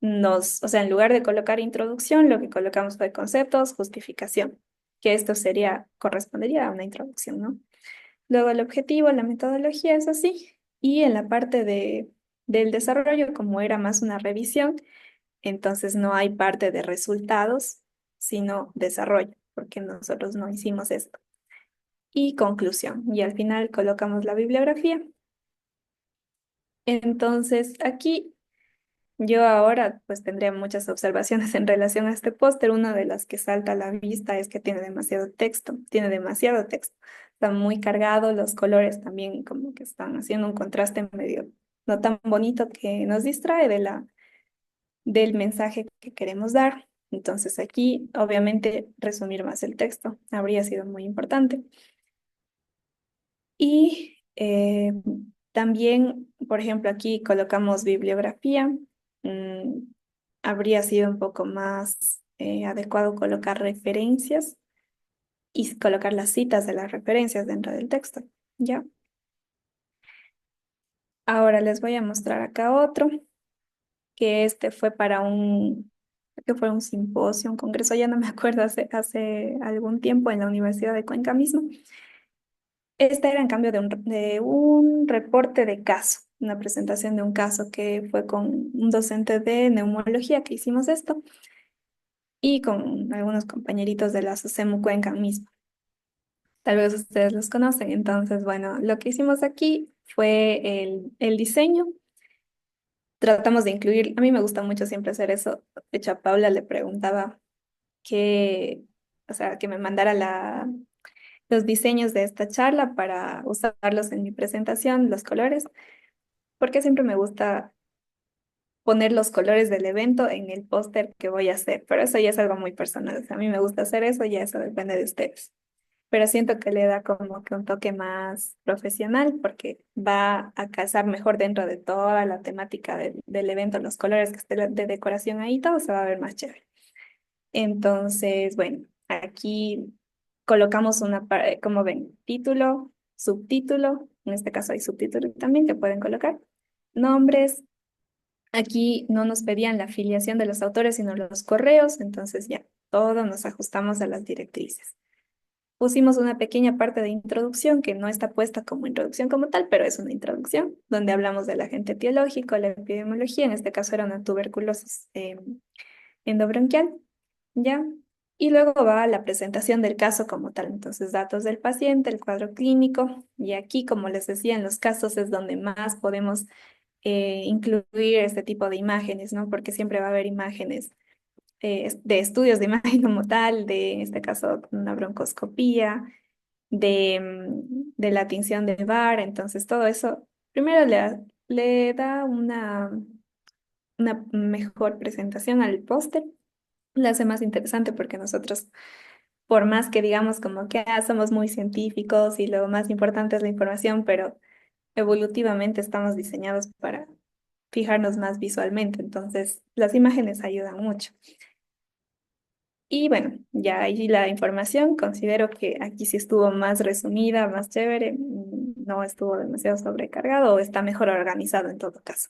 o sea, en lugar de colocar introducción, lo que colocamos fue conceptos, justificación, que esto correspondería a una introducción, ¿no? Luego el objetivo, la metodología es así, y en la parte del desarrollo, como era más una revisión, entonces no hay parte de resultados, sino desarrollo, porque nosotros no hicimos esto. Y conclusión, y al final colocamos la bibliografía. Entonces, aquí Yo ahora pues tendría muchas observaciones en relación a este póster. Una de las que salta a la vista es que tiene demasiado texto, tiene demasiado texto. Está muy cargado, los colores también como que están haciendo un contraste medio no tan bonito que nos distrae del mensaje que queremos dar. Entonces aquí obviamente resumir más el texto habría sido muy importante. Y también, por ejemplo, aquí colocamos bibliografía. Mm, habría sido un poco más adecuado colocar referencias y colocar las citas de las referencias dentro del texto. ¿Ya? Ahora les voy a mostrar acá otro, que este fue para que fue un simposio, un congreso, ya no me acuerdo, hace algún tiempo en la Universidad de Cuenca mismo. Este era en cambio de un reporte de caso, una presentación de un caso que fue con un docente de neumología que hicimos esto y con algunos compañeritos de la SOCEMU Cuenca mismo. Tal vez ustedes los conocen. Entonces, bueno, lo que hicimos aquí fue el diseño. Tratamos de incluir, a mí me gusta mucho siempre hacer eso. De hecho, a Paula le preguntaba que, o sea, que me mandara los diseños de esta charla para usarlos en mi presentación, los colores, porque siempre me gusta poner los colores del evento en el póster que voy a hacer, pero eso ya es algo muy personal. O sea, a mí me gusta hacer eso, ya eso depende de ustedes. Pero siento que le da como que un toque más profesional porque va a casar mejor dentro de toda la temática del evento, los colores que esté de decoración ahí, todo se va a ver más chévere. Entonces, bueno, aquí colocamos como ven, título, subtítulo, en este caso hay subtítulo también que pueden colocar, nombres. Aquí no nos pedían la afiliación de los autores, sino los correos, entonces ya todo nos ajustamos a las directrices. Pusimos una pequeña parte de introducción que no está puesta como introducción como tal, pero es una introducción donde hablamos del agente etiológico, la epidemiología, en este caso era una tuberculosis endobronquial, ¿ya? Y luego va la presentación del caso como tal, entonces datos del paciente, el cuadro clínico, y aquí, como les decía, en los casos es donde más podemos incluir este tipo de imágenes, ¿no? Porque siempre va a haber imágenes de estudios de imagen como tal, de, en este caso, una broncoscopía, de la tinción de Barr, entonces todo eso, primero le da una mejor presentación al póster, la hace más interesante porque nosotros, por más que digamos como que somos muy científicos y lo más importante es la información, pero evolutivamente estamos diseñados para fijarnos más visualmente, entonces las imágenes ayudan mucho. Y bueno, ya ahí la información, considero que aquí sí estuvo más resumida, más chévere, no estuvo demasiado sobrecargado o está mejor organizado en todo caso.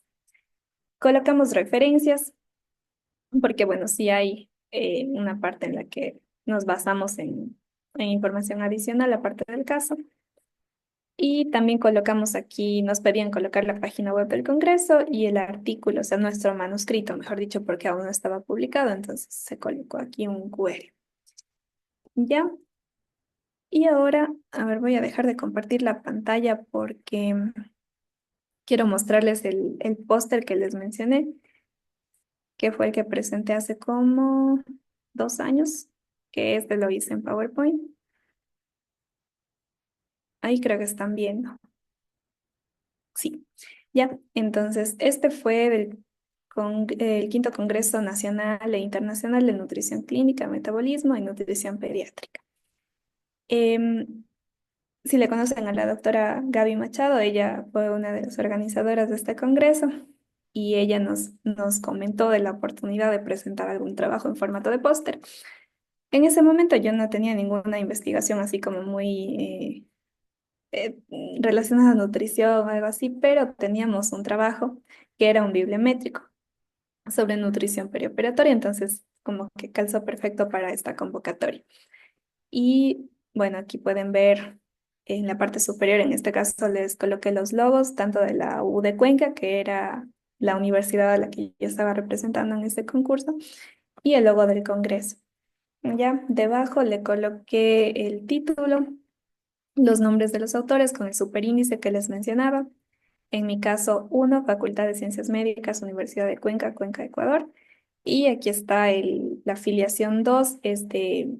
Colocamos referencias, porque bueno, sí hay una parte en la que nos basamos en información adicional, aparte del caso. Y también colocamos aquí, nos pedían colocar la página web del Congreso y el artículo, o sea, nuestro manuscrito, mejor dicho, porque aún no estaba publicado, entonces se colocó aquí un QR. ¿Ya? Y ahora, a ver, voy a dejar de compartir la pantalla porque quiero mostrarles el póster que les mencioné, que fue el que presenté hace como 2 años, que este lo hice en PowerPoint. Ahí creo que están viendo. Sí, ya. Entonces, este fue el quinto Congreso Nacional e Internacional de Nutrición Clínica, Metabolismo y Nutrición Pediátrica. Em, Si le conocen a la doctora Gaby Machado, ella fue una de las organizadoras de este congreso y ella nos comentó de la oportunidad de presentar algún trabajo en formato de póster. En ese momento yo no tenía ninguna investigación así como muy relacionada a nutrición o algo así, pero teníamos un trabajo que era un bibliométrico sobre nutrición perioperatoria, entonces como que calzó perfecto para esta convocatoria. Y bueno, aquí pueden ver en la parte superior, en este caso les coloqué los logos, tanto de la U de Cuenca, que era la universidad a la que yo estaba representando en este concurso, y el logo del Congreso. Ya, debajo le coloqué el título, los nombres de los autores con el superíndice que les mencionaba, En mi caso, uno, Facultad de Ciencias Médicas, Universidad de Cuenca, Cuenca, Ecuador. Y aquí está la afiliación 2, es de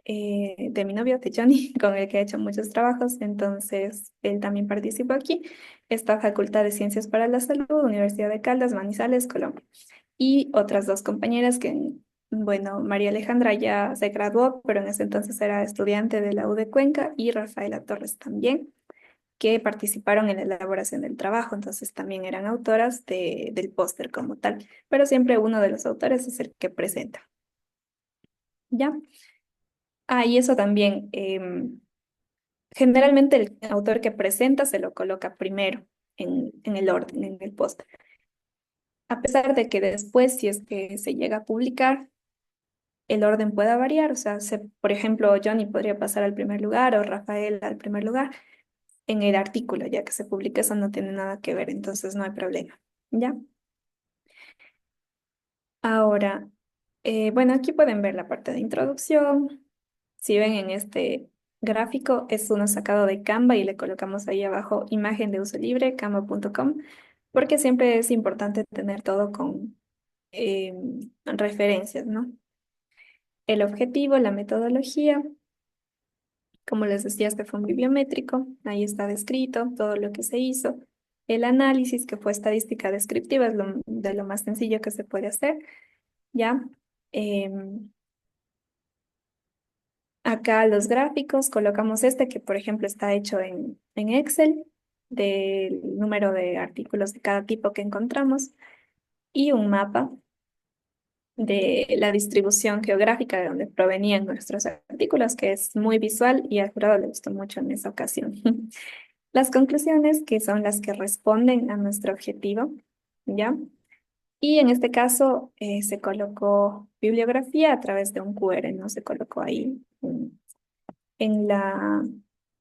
mi novio, de Johnny, con el que he hecho muchos trabajos, entonces él también participó aquí. Esta Facultad de Ciencias para la Salud, Universidad de Caldas, Manizales, Colombia. Y otras dos compañeras que, bueno, María Alejandra ya se graduó, pero en ese entonces era estudiante de la U de Cuenca, y Rafaela Torres también, que participaron en la elaboración del trabajo, entonces también eran autoras del póster como tal, pero siempre uno de los autores es el que presenta, ¿ya? Ah, y eso también, generalmente el autor que presenta se lo coloca primero en el orden, en el póster. A pesar de que después, si es que se llega a publicar, el orden pueda variar, o sea, por ejemplo, Johnny podría pasar al primer lugar o Rafael al primer lugar en el artículo, ya que se publica, eso no tiene nada que ver, entonces no hay problema, ¿ya? Ahora, bueno, aquí pueden ver la parte de introducción. Si ven en este gráfico, es uno sacado de Canva y le colocamos ahí abajo imagen de uso libre, canva.com, porque siempre es importante tener todo con referencias, ¿no? El objetivo, la metodología, como les decía, este fue muy biométrico, ahí está descrito todo lo que se hizo. El análisis, que fue estadística descriptiva, es de lo más sencillo que se puede hacer, ¿ya? Em, Acá los gráficos, colocamos este que, por ejemplo, está hecho en Excel, del número de artículos de cada tipo que encontramos, y un mapa de la distribución geográfica de donde provenían nuestros artículos, que es muy visual y al jurado le gustó mucho en esa ocasión. Las conclusiones, que son las que responden a nuestro objetivo, ¿ya? Y en este caso se colocó bibliografía a través de un QR, no se colocó ahí en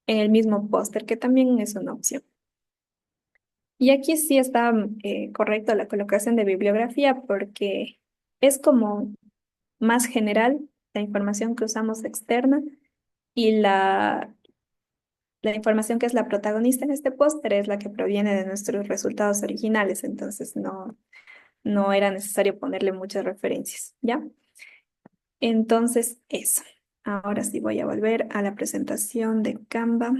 en el mismo póster, que también es una opción. Y aquí sí está correcto la colocación de bibliografía porque es como más general la información que usamos externa, y la información que es la protagonista en este póster es la que proviene de nuestros resultados originales, entonces no era necesario ponerle muchas referencias, ¿ya? Entonces eso. Ahora sí voy a volver a la presentación de Canva.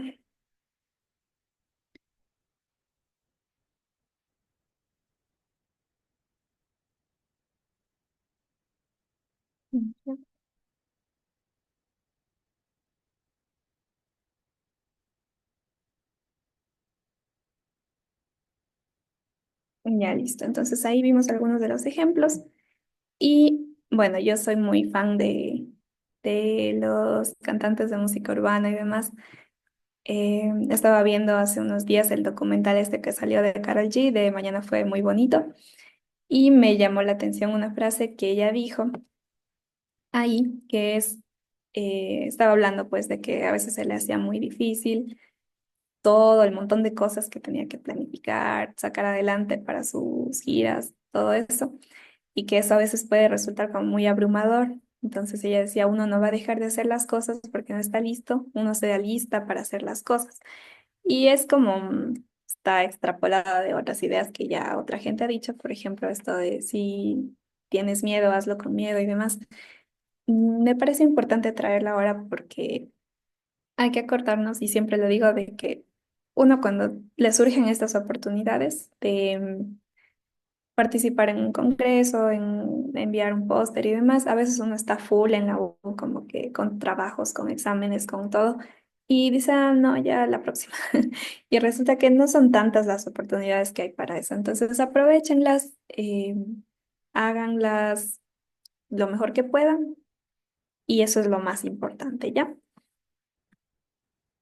Ya listo. Entonces ahí vimos algunos de los ejemplos. Y bueno, yo soy muy fan de los cantantes de música urbana y demás. Estaba viendo hace unos días el documental este que salió de Karol G, de Mañana fue muy bonito, y me llamó la atención una frase que ella dijo ahí, que estaba hablando pues de que a veces se le hacía muy difícil todo el montón de cosas que tenía que planificar, sacar adelante para sus giras, todo eso, y que eso a veces puede resultar como muy abrumador. Entonces ella decía, uno no va a dejar de hacer las cosas porque no está listo, uno se da lista para hacer las cosas. Y es como, está extrapolada de otras ideas que ya otra gente ha dicho, por ejemplo, esto de si tienes miedo, hazlo con miedo y demás. Me parece importante traerla ahora porque hay que acordarnos, y siempre lo digo, de que uno cuando le surgen estas oportunidades de participar en un congreso, en enviar un póster y demás, a veces uno está full en la U, como que con trabajos, con exámenes, con todo, y dice, ah, no, ya la próxima. Y resulta que no son tantas las oportunidades que hay para eso. Entonces aprovechenlas, háganlas lo mejor que puedan, y eso es lo más importante, ¿ya?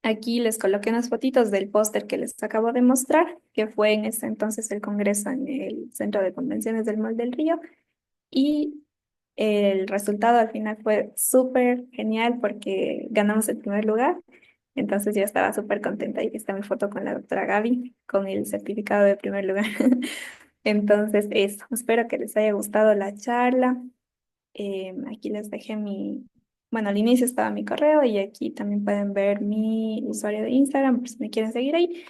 Aquí les coloqué unas fotitos del póster que les acabo de mostrar, que fue en ese entonces el congreso en el Centro de Convenciones del Mall del Río. Y el resultado al final fue súper genial porque ganamos el primer lugar. Entonces yo estaba súper contenta, y está mi foto con la doctora Gaby, con el certificado de primer lugar. Entonces eso, espero que les haya gustado la charla. Aquí les dejé bueno, al inicio estaba mi correo, y aquí también pueden ver mi usuario de Instagram por si me quieren seguir ahí.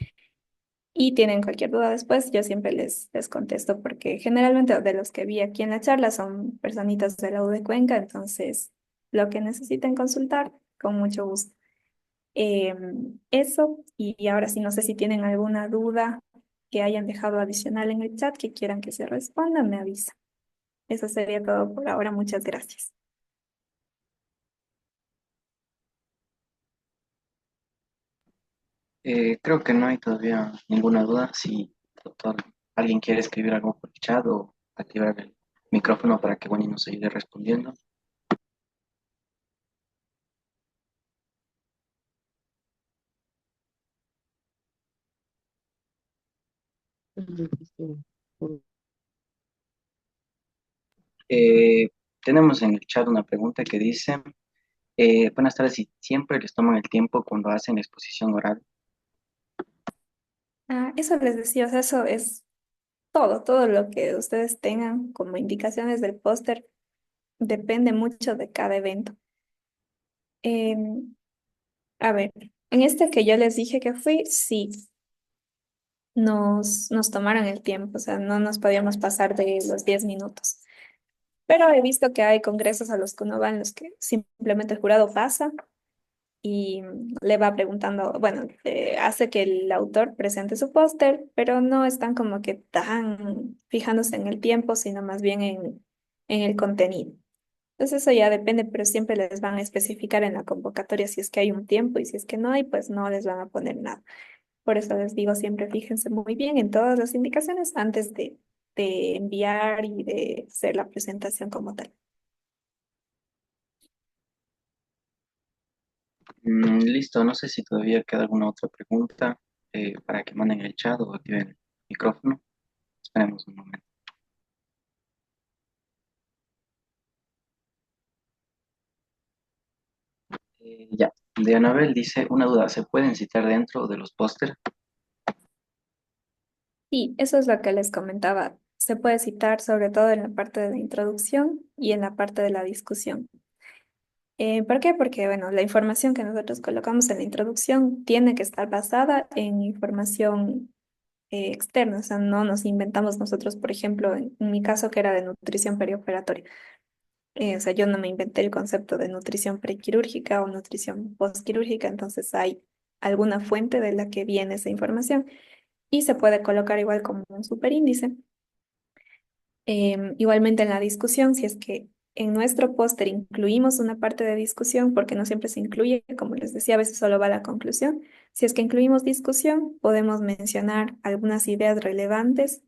y tienen cualquier duda después, yo siempre les contesto porque generalmente de los que vi aquí en la charla son personitas de la U de Cuenca, entonces lo que necesiten consultar, con mucho gusto. Eso, y ahora sí, no sé si tienen alguna duda que hayan dejado adicional en el chat que quieran que se responda, me avisa. Eso sería todo por ahora, muchas gracias. Creo que no hay todavía ninguna duda. Si doctor, alguien quiere escribir algo por el chat o activar el micrófono para que Wendy nos ayude respondiendo. Eh, Tenemos en el chat una pregunta que dice, buenas tardes, si siempre les toman el tiempo cuando hacen exposición oral. Ah, eso les decía, o sea, eso es todo lo que ustedes tengan como indicaciones del póster depende mucho de cada evento. Em, a ver, en este que yo les dije que fui, sí, nos tomaron el tiempo, o sea, no nos podíamos pasar de los 10 minutos. Pero he visto que hay congresos a los que uno va en los que simplemente el jurado pasa y le va preguntando, bueno, hace que el autor presente su póster, pero no están como que tan fijándose en el tiempo, sino más bien en el contenido. Entonces eso ya depende, pero siempre les van a especificar en la convocatoria si es que hay un tiempo y si es que no hay, pues no les van a poner nada. Por eso les digo, siempre fíjense muy bien en todas las indicaciones antes de enviar y de hacer la presentación como tal. Listo, no sé si todavía queda alguna otra pregunta para que manden el chat o activen el micrófono. Esperemos un momento. Ya, de Anabel dice, una duda, ¿se pueden citar dentro de los póster? Y eso es lo que les comentaba. Se puede citar sobre todo en la parte de la introducción y en la parte de la discusión. ¿Por qué? Porque, bueno, la información que nosotros colocamos en la introducción tiene que estar basada en información externa, o sea, no nos inventamos nosotros, por ejemplo, en mi caso que era de nutrición perioperatoria. O sea, yo no me inventé el concepto de nutrición prequirúrgica o nutrición postquirúrgica, entonces hay alguna fuente de la que viene esa información y se puede colocar igual como un superíndice. Igualmente en la discusión, si es que en nuestro póster incluimos una parte de discusión, porque no siempre se incluye, como les decía, a veces solo va la conclusión. Si es que incluimos discusión, podemos mencionar algunas ideas relevantes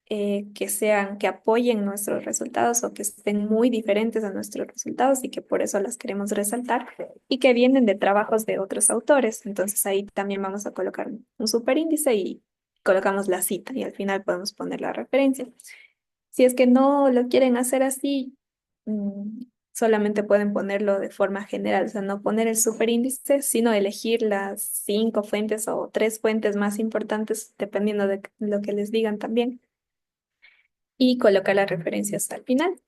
que sean, que apoyen nuestros resultados o que estén muy diferentes a nuestros resultados y que por eso las queremos resaltar y que vienen de trabajos de otros autores. Entonces ahí también vamos a colocar un superíndice y colocamos la cita y al final podemos poner la referencia. Si es que no lo quieren hacer así, solamente pueden ponerlo de forma general, o sea, no poner el superíndice, sino elegir las 5 fuentes o 3 fuentes más importantes, dependiendo de lo que les digan también, y colocar las referencias al final,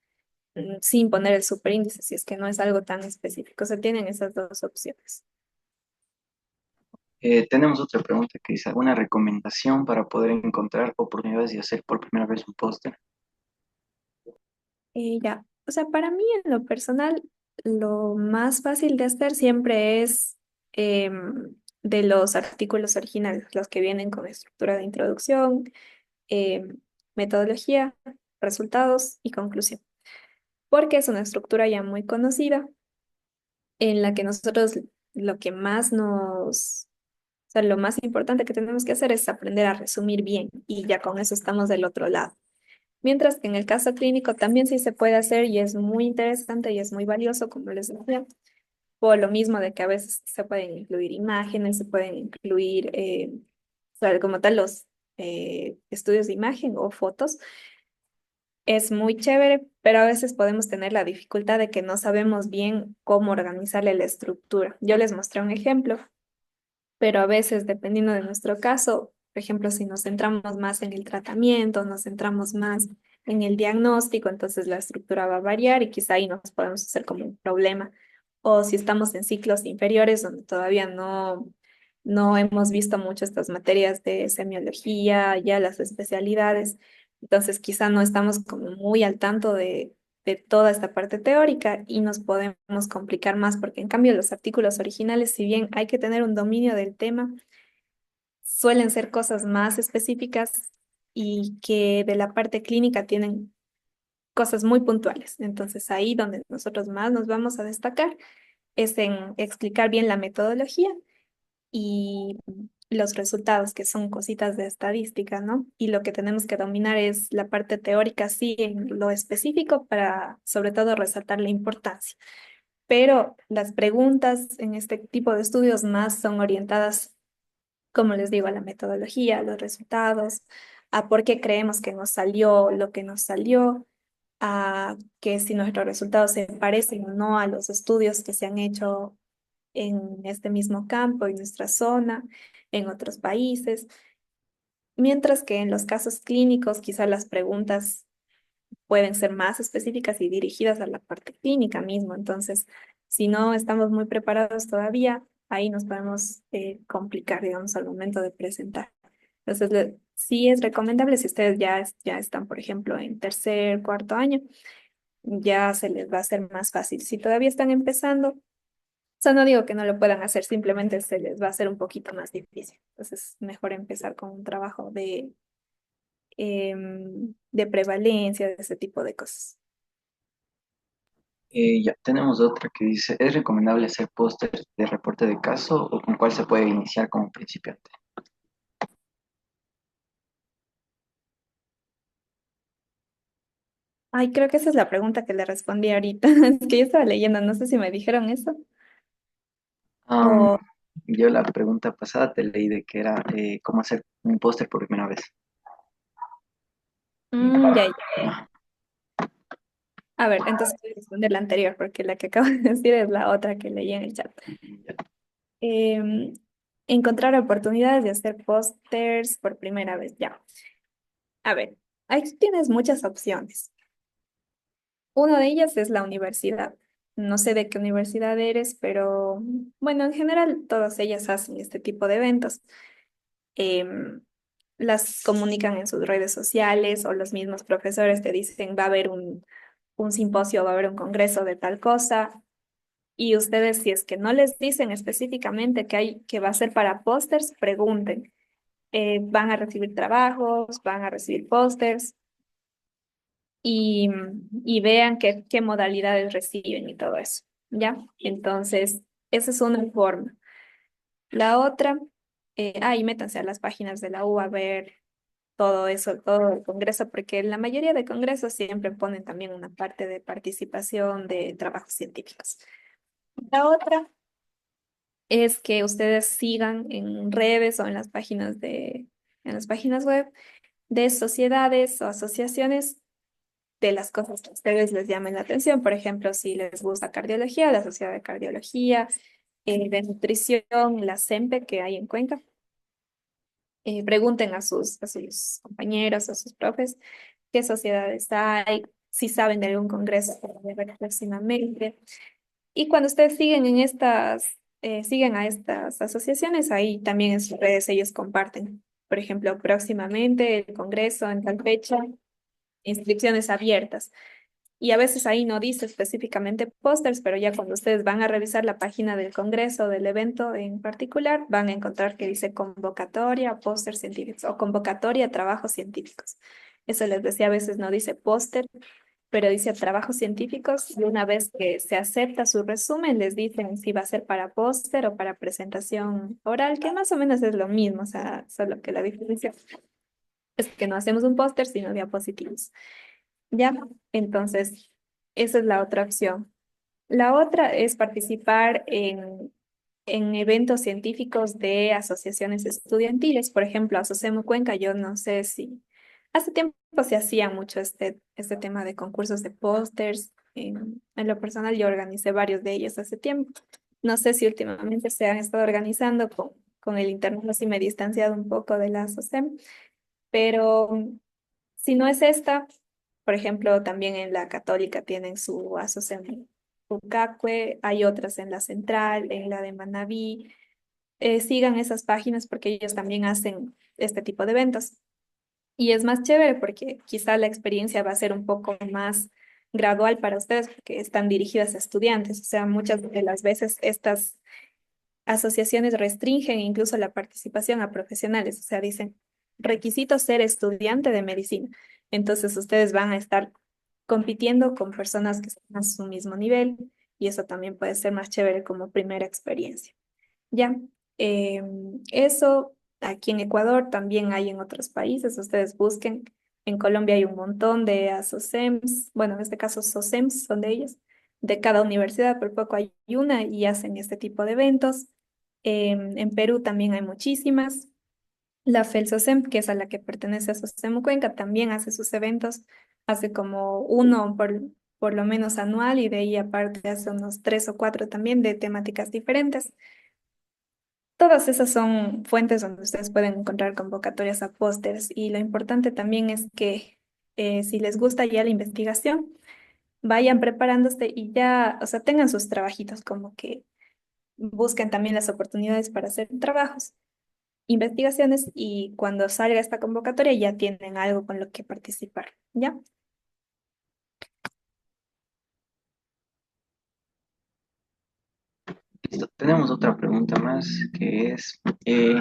sin poner el superíndice, si es que no es algo tan específico. O sea, tienen esas dos opciones. Tenemos otra pregunta que dice, ¿alguna recomendación para poder encontrar oportunidades de hacer por primera vez un póster? Ya, o sea, para mí en lo personal, lo más fácil de hacer siempre es de los artículos originales, los que vienen con estructura de introducción, metodología, resultados y conclusión, porque es una estructura ya muy conocida en la que nosotros lo que más o sea, lo más importante que tenemos que hacer es aprender a resumir bien y ya con eso estamos del otro lado. Mientras que en el caso clínico también sí se puede hacer y es muy interesante y es muy valioso, como les decía, por lo mismo de que a veces se pueden incluir imágenes, se pueden incluir, o sea, como tal, los estudios de imagen o fotos. Es muy chévere, pero a veces podemos tener la dificultad de que no sabemos bien cómo organizarle la estructura. Yo les mostré un ejemplo, pero a veces, dependiendo de nuestro caso, por ejemplo, si nos centramos más en el tratamiento, nos centramos más en el diagnóstico, entonces la estructura va a variar y quizá ahí nos podemos hacer como un problema. O si estamos en ciclos inferiores donde todavía no hemos visto mucho estas materias de semiología, ya las especialidades, entonces quizá no estamos como muy al tanto de toda esta parte teórica y nos podemos complicar más porque en cambio los artículos originales, si bien hay que tener un dominio del tema, suelen ser cosas más específicas y que de la parte clínica tienen cosas muy puntuales. Entonces ahí donde nosotros más nos vamos a destacar es en explicar bien la metodología y los resultados, que son cositas de estadística, ¿no? Y lo que tenemos que dominar es la parte teórica, sí, en lo específico, para sobre todo resaltar la importancia. Pero las preguntas en este tipo de estudios más son orientadas, como les digo, a la metodología, a los resultados, a por qué creemos que nos salió lo que nos salió, a que si nuestros resultados se parecen o no a los estudios que se han hecho en este mismo campo, en nuestra zona, en otros países. Mientras que en los casos clínicos, quizás las preguntas pueden ser más específicas y dirigidas a la parte clínica mismo. Entonces, si no estamos muy preparados todavía, ahí nos podemos complicar, digamos, al momento de presentar. Entonces, sí es recomendable si ustedes ya están, por ejemplo, en tercer, cuarto año, ya se les va a hacer más fácil. Si todavía están empezando, sea, no digo que no lo puedan hacer, simplemente se les va a hacer un poquito más difícil. Entonces, mejor empezar con un trabajo de prevalencia, de ese tipo de cosas. Ya tenemos otra que dice, ¿es recomendable hacer pósters de reporte de caso o con cuál se puede iniciar como principiante? Ay, creo que esa es la pregunta que le respondí ahorita. Es que yo estaba leyendo, no sé si me dijeron eso. Am, O, yo la pregunta pasada te leí de que era cómo hacer un póster por primera vez. ya, ya. A ver, entonces voy a responder la anterior, porque la que acabo de decir es la otra que leí en el chat. Ya. Em, encontrar oportunidades de hacer pósters por primera vez, ya. A ver, ahí tienes muchas opciones. Una de ellas es la universidad. No sé de qué universidad eres, pero bueno, en general todas ellas hacen este tipo de eventos. Em, las comunican en sus redes sociales o los mismos profesores te dicen va a haber un simposio, va a haber un congreso de tal cosa. Y ustedes, si es que no les dicen específicamente que va a ser para pósters, pregunten. Van a recibir trabajos, van a recibir pósters y, y vean qué modalidades reciben y todo eso, ¿ya? Entonces, esa es una forma. La otra, ahí métanse a las páginas de la U a ver todo eso, todo el congreso, porque en la mayoría de congresos siempre ponen también una parte de participación de trabajos científicos. La otra es que ustedes sigan en redes o en las páginas web de sociedades o asociaciones de las cosas que a ustedes les llamen la atención. Por ejemplo, si les gusta cardiología, la Sociedad de Cardiología, de Nutrición, la SEMPE que hay en Cuenca. Pregunten a sus compañeros, a sus profes, qué sociedades hay, si saben de algún congreso que va a haber próximamente. Y cuando ustedes siguen a estas asociaciones, ahí también en sus redes ellos comparten. Por ejemplo, próximamente el congreso en tal fecha, inscripciones abiertas. Y a veces ahí no dice específicamente pósters, pero ya cuando ustedes van a revisar la página del congreso, del evento en particular, van a encontrar que dice convocatoria a pósters científicos o convocatoria a trabajos científicos. Eso les decía, a veces no dice póster, pero dice trabajos científicos y una vez que se acepta su resumen, les dicen si va a ser para póster o para presentación oral, que más o menos es lo mismo, o sea, solo que la diferencia es que no hacemos un póster, sino diapositivos. ¿Ya? Entonces, esa es la otra opción. La otra es participar en eventos científicos de asociaciones estudiantiles. Por ejemplo, Asocemo Cuenca, yo no sé si hace tiempo se hacía mucho este tema de concursos de pósters. En lo personal, yo organicé varios de ellos hace tiempo. No sé si últimamente se han estado organizando con el internet, así me he distanciado un poco de la Asocem, pero si no es esta, por ejemplo, también en la Católica tienen su asociación Ucacue, hay otras en la Central, en la de Manabí, sigan esas páginas porque ellos también hacen este tipo de eventos. Y es más chévere porque quizá la experiencia va a ser un poco más gradual para ustedes porque están dirigidas a estudiantes. O sea, muchas de las veces estas asociaciones restringen incluso la participación a profesionales. O sea, dicen, requisito ser estudiante de medicina. Entonces ustedes van a estar compitiendo con personas que están a su mismo nivel y eso también puede ser más chévere como primera experiencia. Ya, eso aquí en Ecuador también hay en otros países, ustedes busquen. En Colombia hay un montón de ASOCEMs, bueno, en este caso SOCEMs son de ellos, de cada universidad, por poco hay una y hacen este tipo de eventos. En Perú también hay muchísimas. La FELSOCEM, que es a la que pertenece a SOCEM Cuenca, también hace sus eventos, hace como uno por lo menos anual y de ahí aparte hace unos tres o cuatro también de temáticas diferentes. Todas esas son fuentes donde ustedes pueden encontrar convocatorias a pósters y lo importante también es que si les gusta ya la investigación, vayan preparándose y ya, o sea, tengan sus trabajitos, como que busquen también las oportunidades para hacer trabajos, investigaciones y cuando salga esta convocatoria ya tienen algo con lo que participar, ¿ya? Listo. Tenemos otra pregunta más que es, ¿en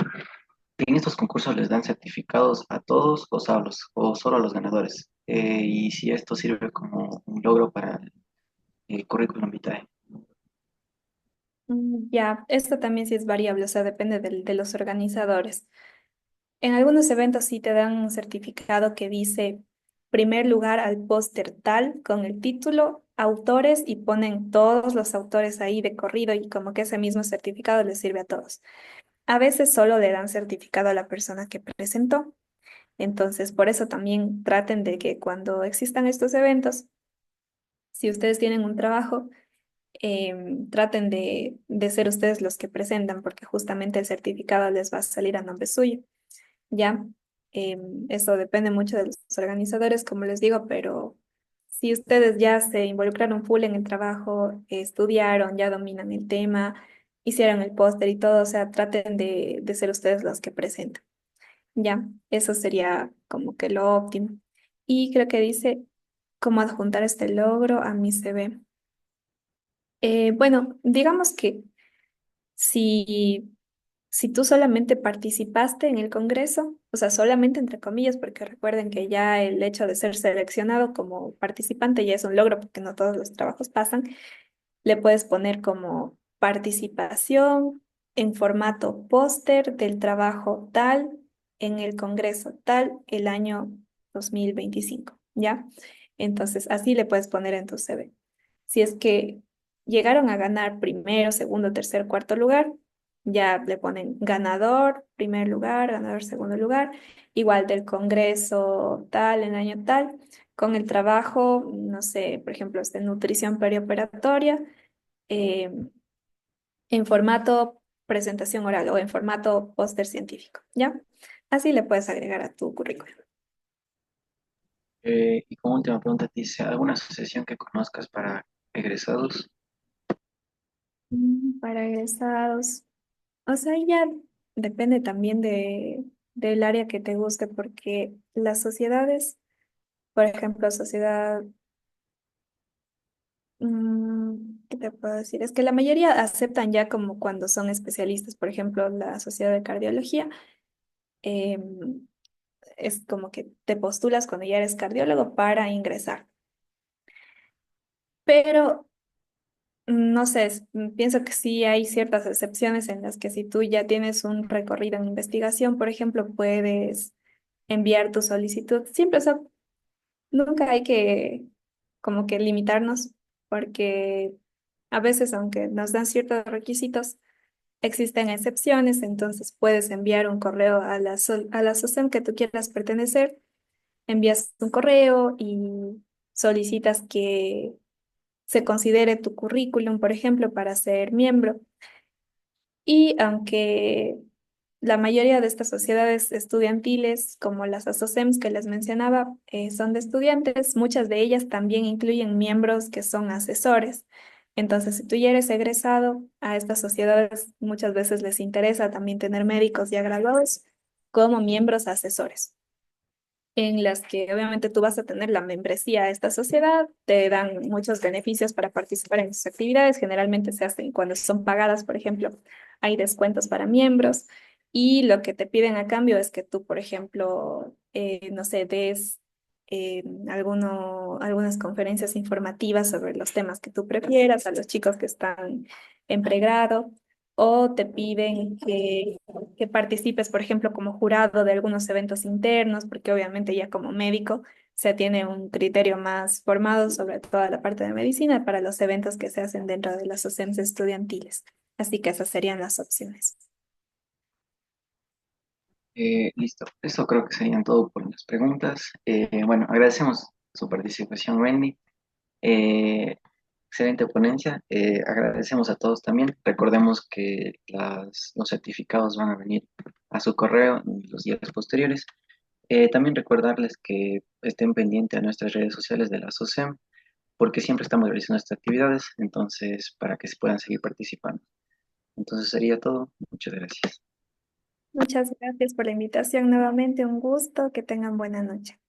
estos concursos les dan certificados a todos o solo a los ganadores? Y si esto sirve como un logro para el currículum vitae. Ya, esto también sí es variable, o sea, depende de los organizadores. En algunos eventos sí te dan un certificado que dice primer lugar al póster tal con el título, autores y ponen todos los autores ahí de corrido y como que ese mismo certificado les sirve a todos. A veces solo le dan certificado a la persona que presentó. Entonces, por eso también traten de que cuando existan estos eventos, si ustedes tienen un trabajo, traten de ser ustedes los que presentan porque justamente el certificado les va a salir a nombre suyo. Ya, eso depende mucho de los organizadores, como les digo, pero si ustedes ya se involucraron full en el trabajo, estudiaron, ya dominan el tema, hicieron el póster y todo, o sea, traten de ser ustedes los que presentan. Ya, eso sería como que lo óptimo. Y creo que dice cómo adjuntar este logro a mi CV. Bueno, digamos que si si tú solamente participaste en el Congreso, o sea, solamente entre comillas, porque recuerden que ya el hecho de ser seleccionado como participante ya es un logro porque no todos los trabajos pasan, le puedes poner como participación en formato póster del trabajo tal en el Congreso tal el año 2025, ¿ya? Entonces, así le puedes poner en tu CV. Si es que llegaron a ganar primero, segundo, tercer, cuarto lugar, ya le ponen ganador, primer lugar, ganador, segundo lugar, igual del Congreso tal, en año tal, con el trabajo, no sé, por ejemplo, de nutrición perioperatoria, eh, en formato presentación oral o en formato póster científico, ¿ya? Así le puedes agregar a tu currículum. Y como última pregunta, dice, ¿alguna asociación que conozcas para egresados? Para egresados. O sea, ya depende también del área que te guste, porque las sociedades, por ejemplo, sociedad, ¿qué te puedo decir? Es que la mayoría aceptan ya como cuando son especialistas, por ejemplo, la sociedad de cardiología, em, es como que te postulas cuando ya eres cardiólogo para ingresar. Pero no sé, pienso que sí hay ciertas excepciones en las que si tú ya tienes un recorrido en investigación, por ejemplo, puedes enviar tu solicitud. Siempre, o sea, nunca hay que como que limitarnos porque a veces, aunque nos dan ciertos requisitos, existen excepciones, entonces puedes enviar un correo a a la asociación que tú quieras pertenecer, envías un correo y solicitas que se considere tu currículum, por ejemplo, para ser miembro. Y aunque la mayoría de estas sociedades estudiantiles, como las ASOCEMs que les mencionaba, son de estudiantes, muchas de ellas también incluyen miembros que son asesores. Entonces, si tú ya eres egresado, a estas sociedades muchas veces les interesa también tener médicos ya graduados como miembros asesores, en las que obviamente tú vas a tener la membresía a esta sociedad, te dan muchos beneficios para participar en sus actividades, generalmente se hacen cuando son pagadas, por ejemplo, hay descuentos para miembros y lo que te piden a cambio es que tú, por ejemplo, no sé, des algunas conferencias informativas sobre los temas que tú prefieras a los chicos que están en pregrado o te piden que participes, por ejemplo, como jurado de algunos eventos internos, porque obviamente ya como médico se tiene un criterio más formado sobre toda la parte de medicina para los eventos que se hacen dentro de las OCEMs estudiantiles. Así que esas serían las opciones. Listo, eso creo que serían todo por las preguntas. Bueno, agradecemos su participación, Wendy. Eh, Excelente ponencia. Agradecemos a todos también. Recordemos que los certificados van a venir a su correo en los días posteriores. También recordarles que estén pendientes a nuestras redes sociales de la SOCEM, porque siempre estamos realizando estas actividades, entonces, para que se puedan seguir participando. Entonces sería todo. Muchas gracias. Muchas gracias por la invitación nuevamente, un gusto, que tengan buena noche.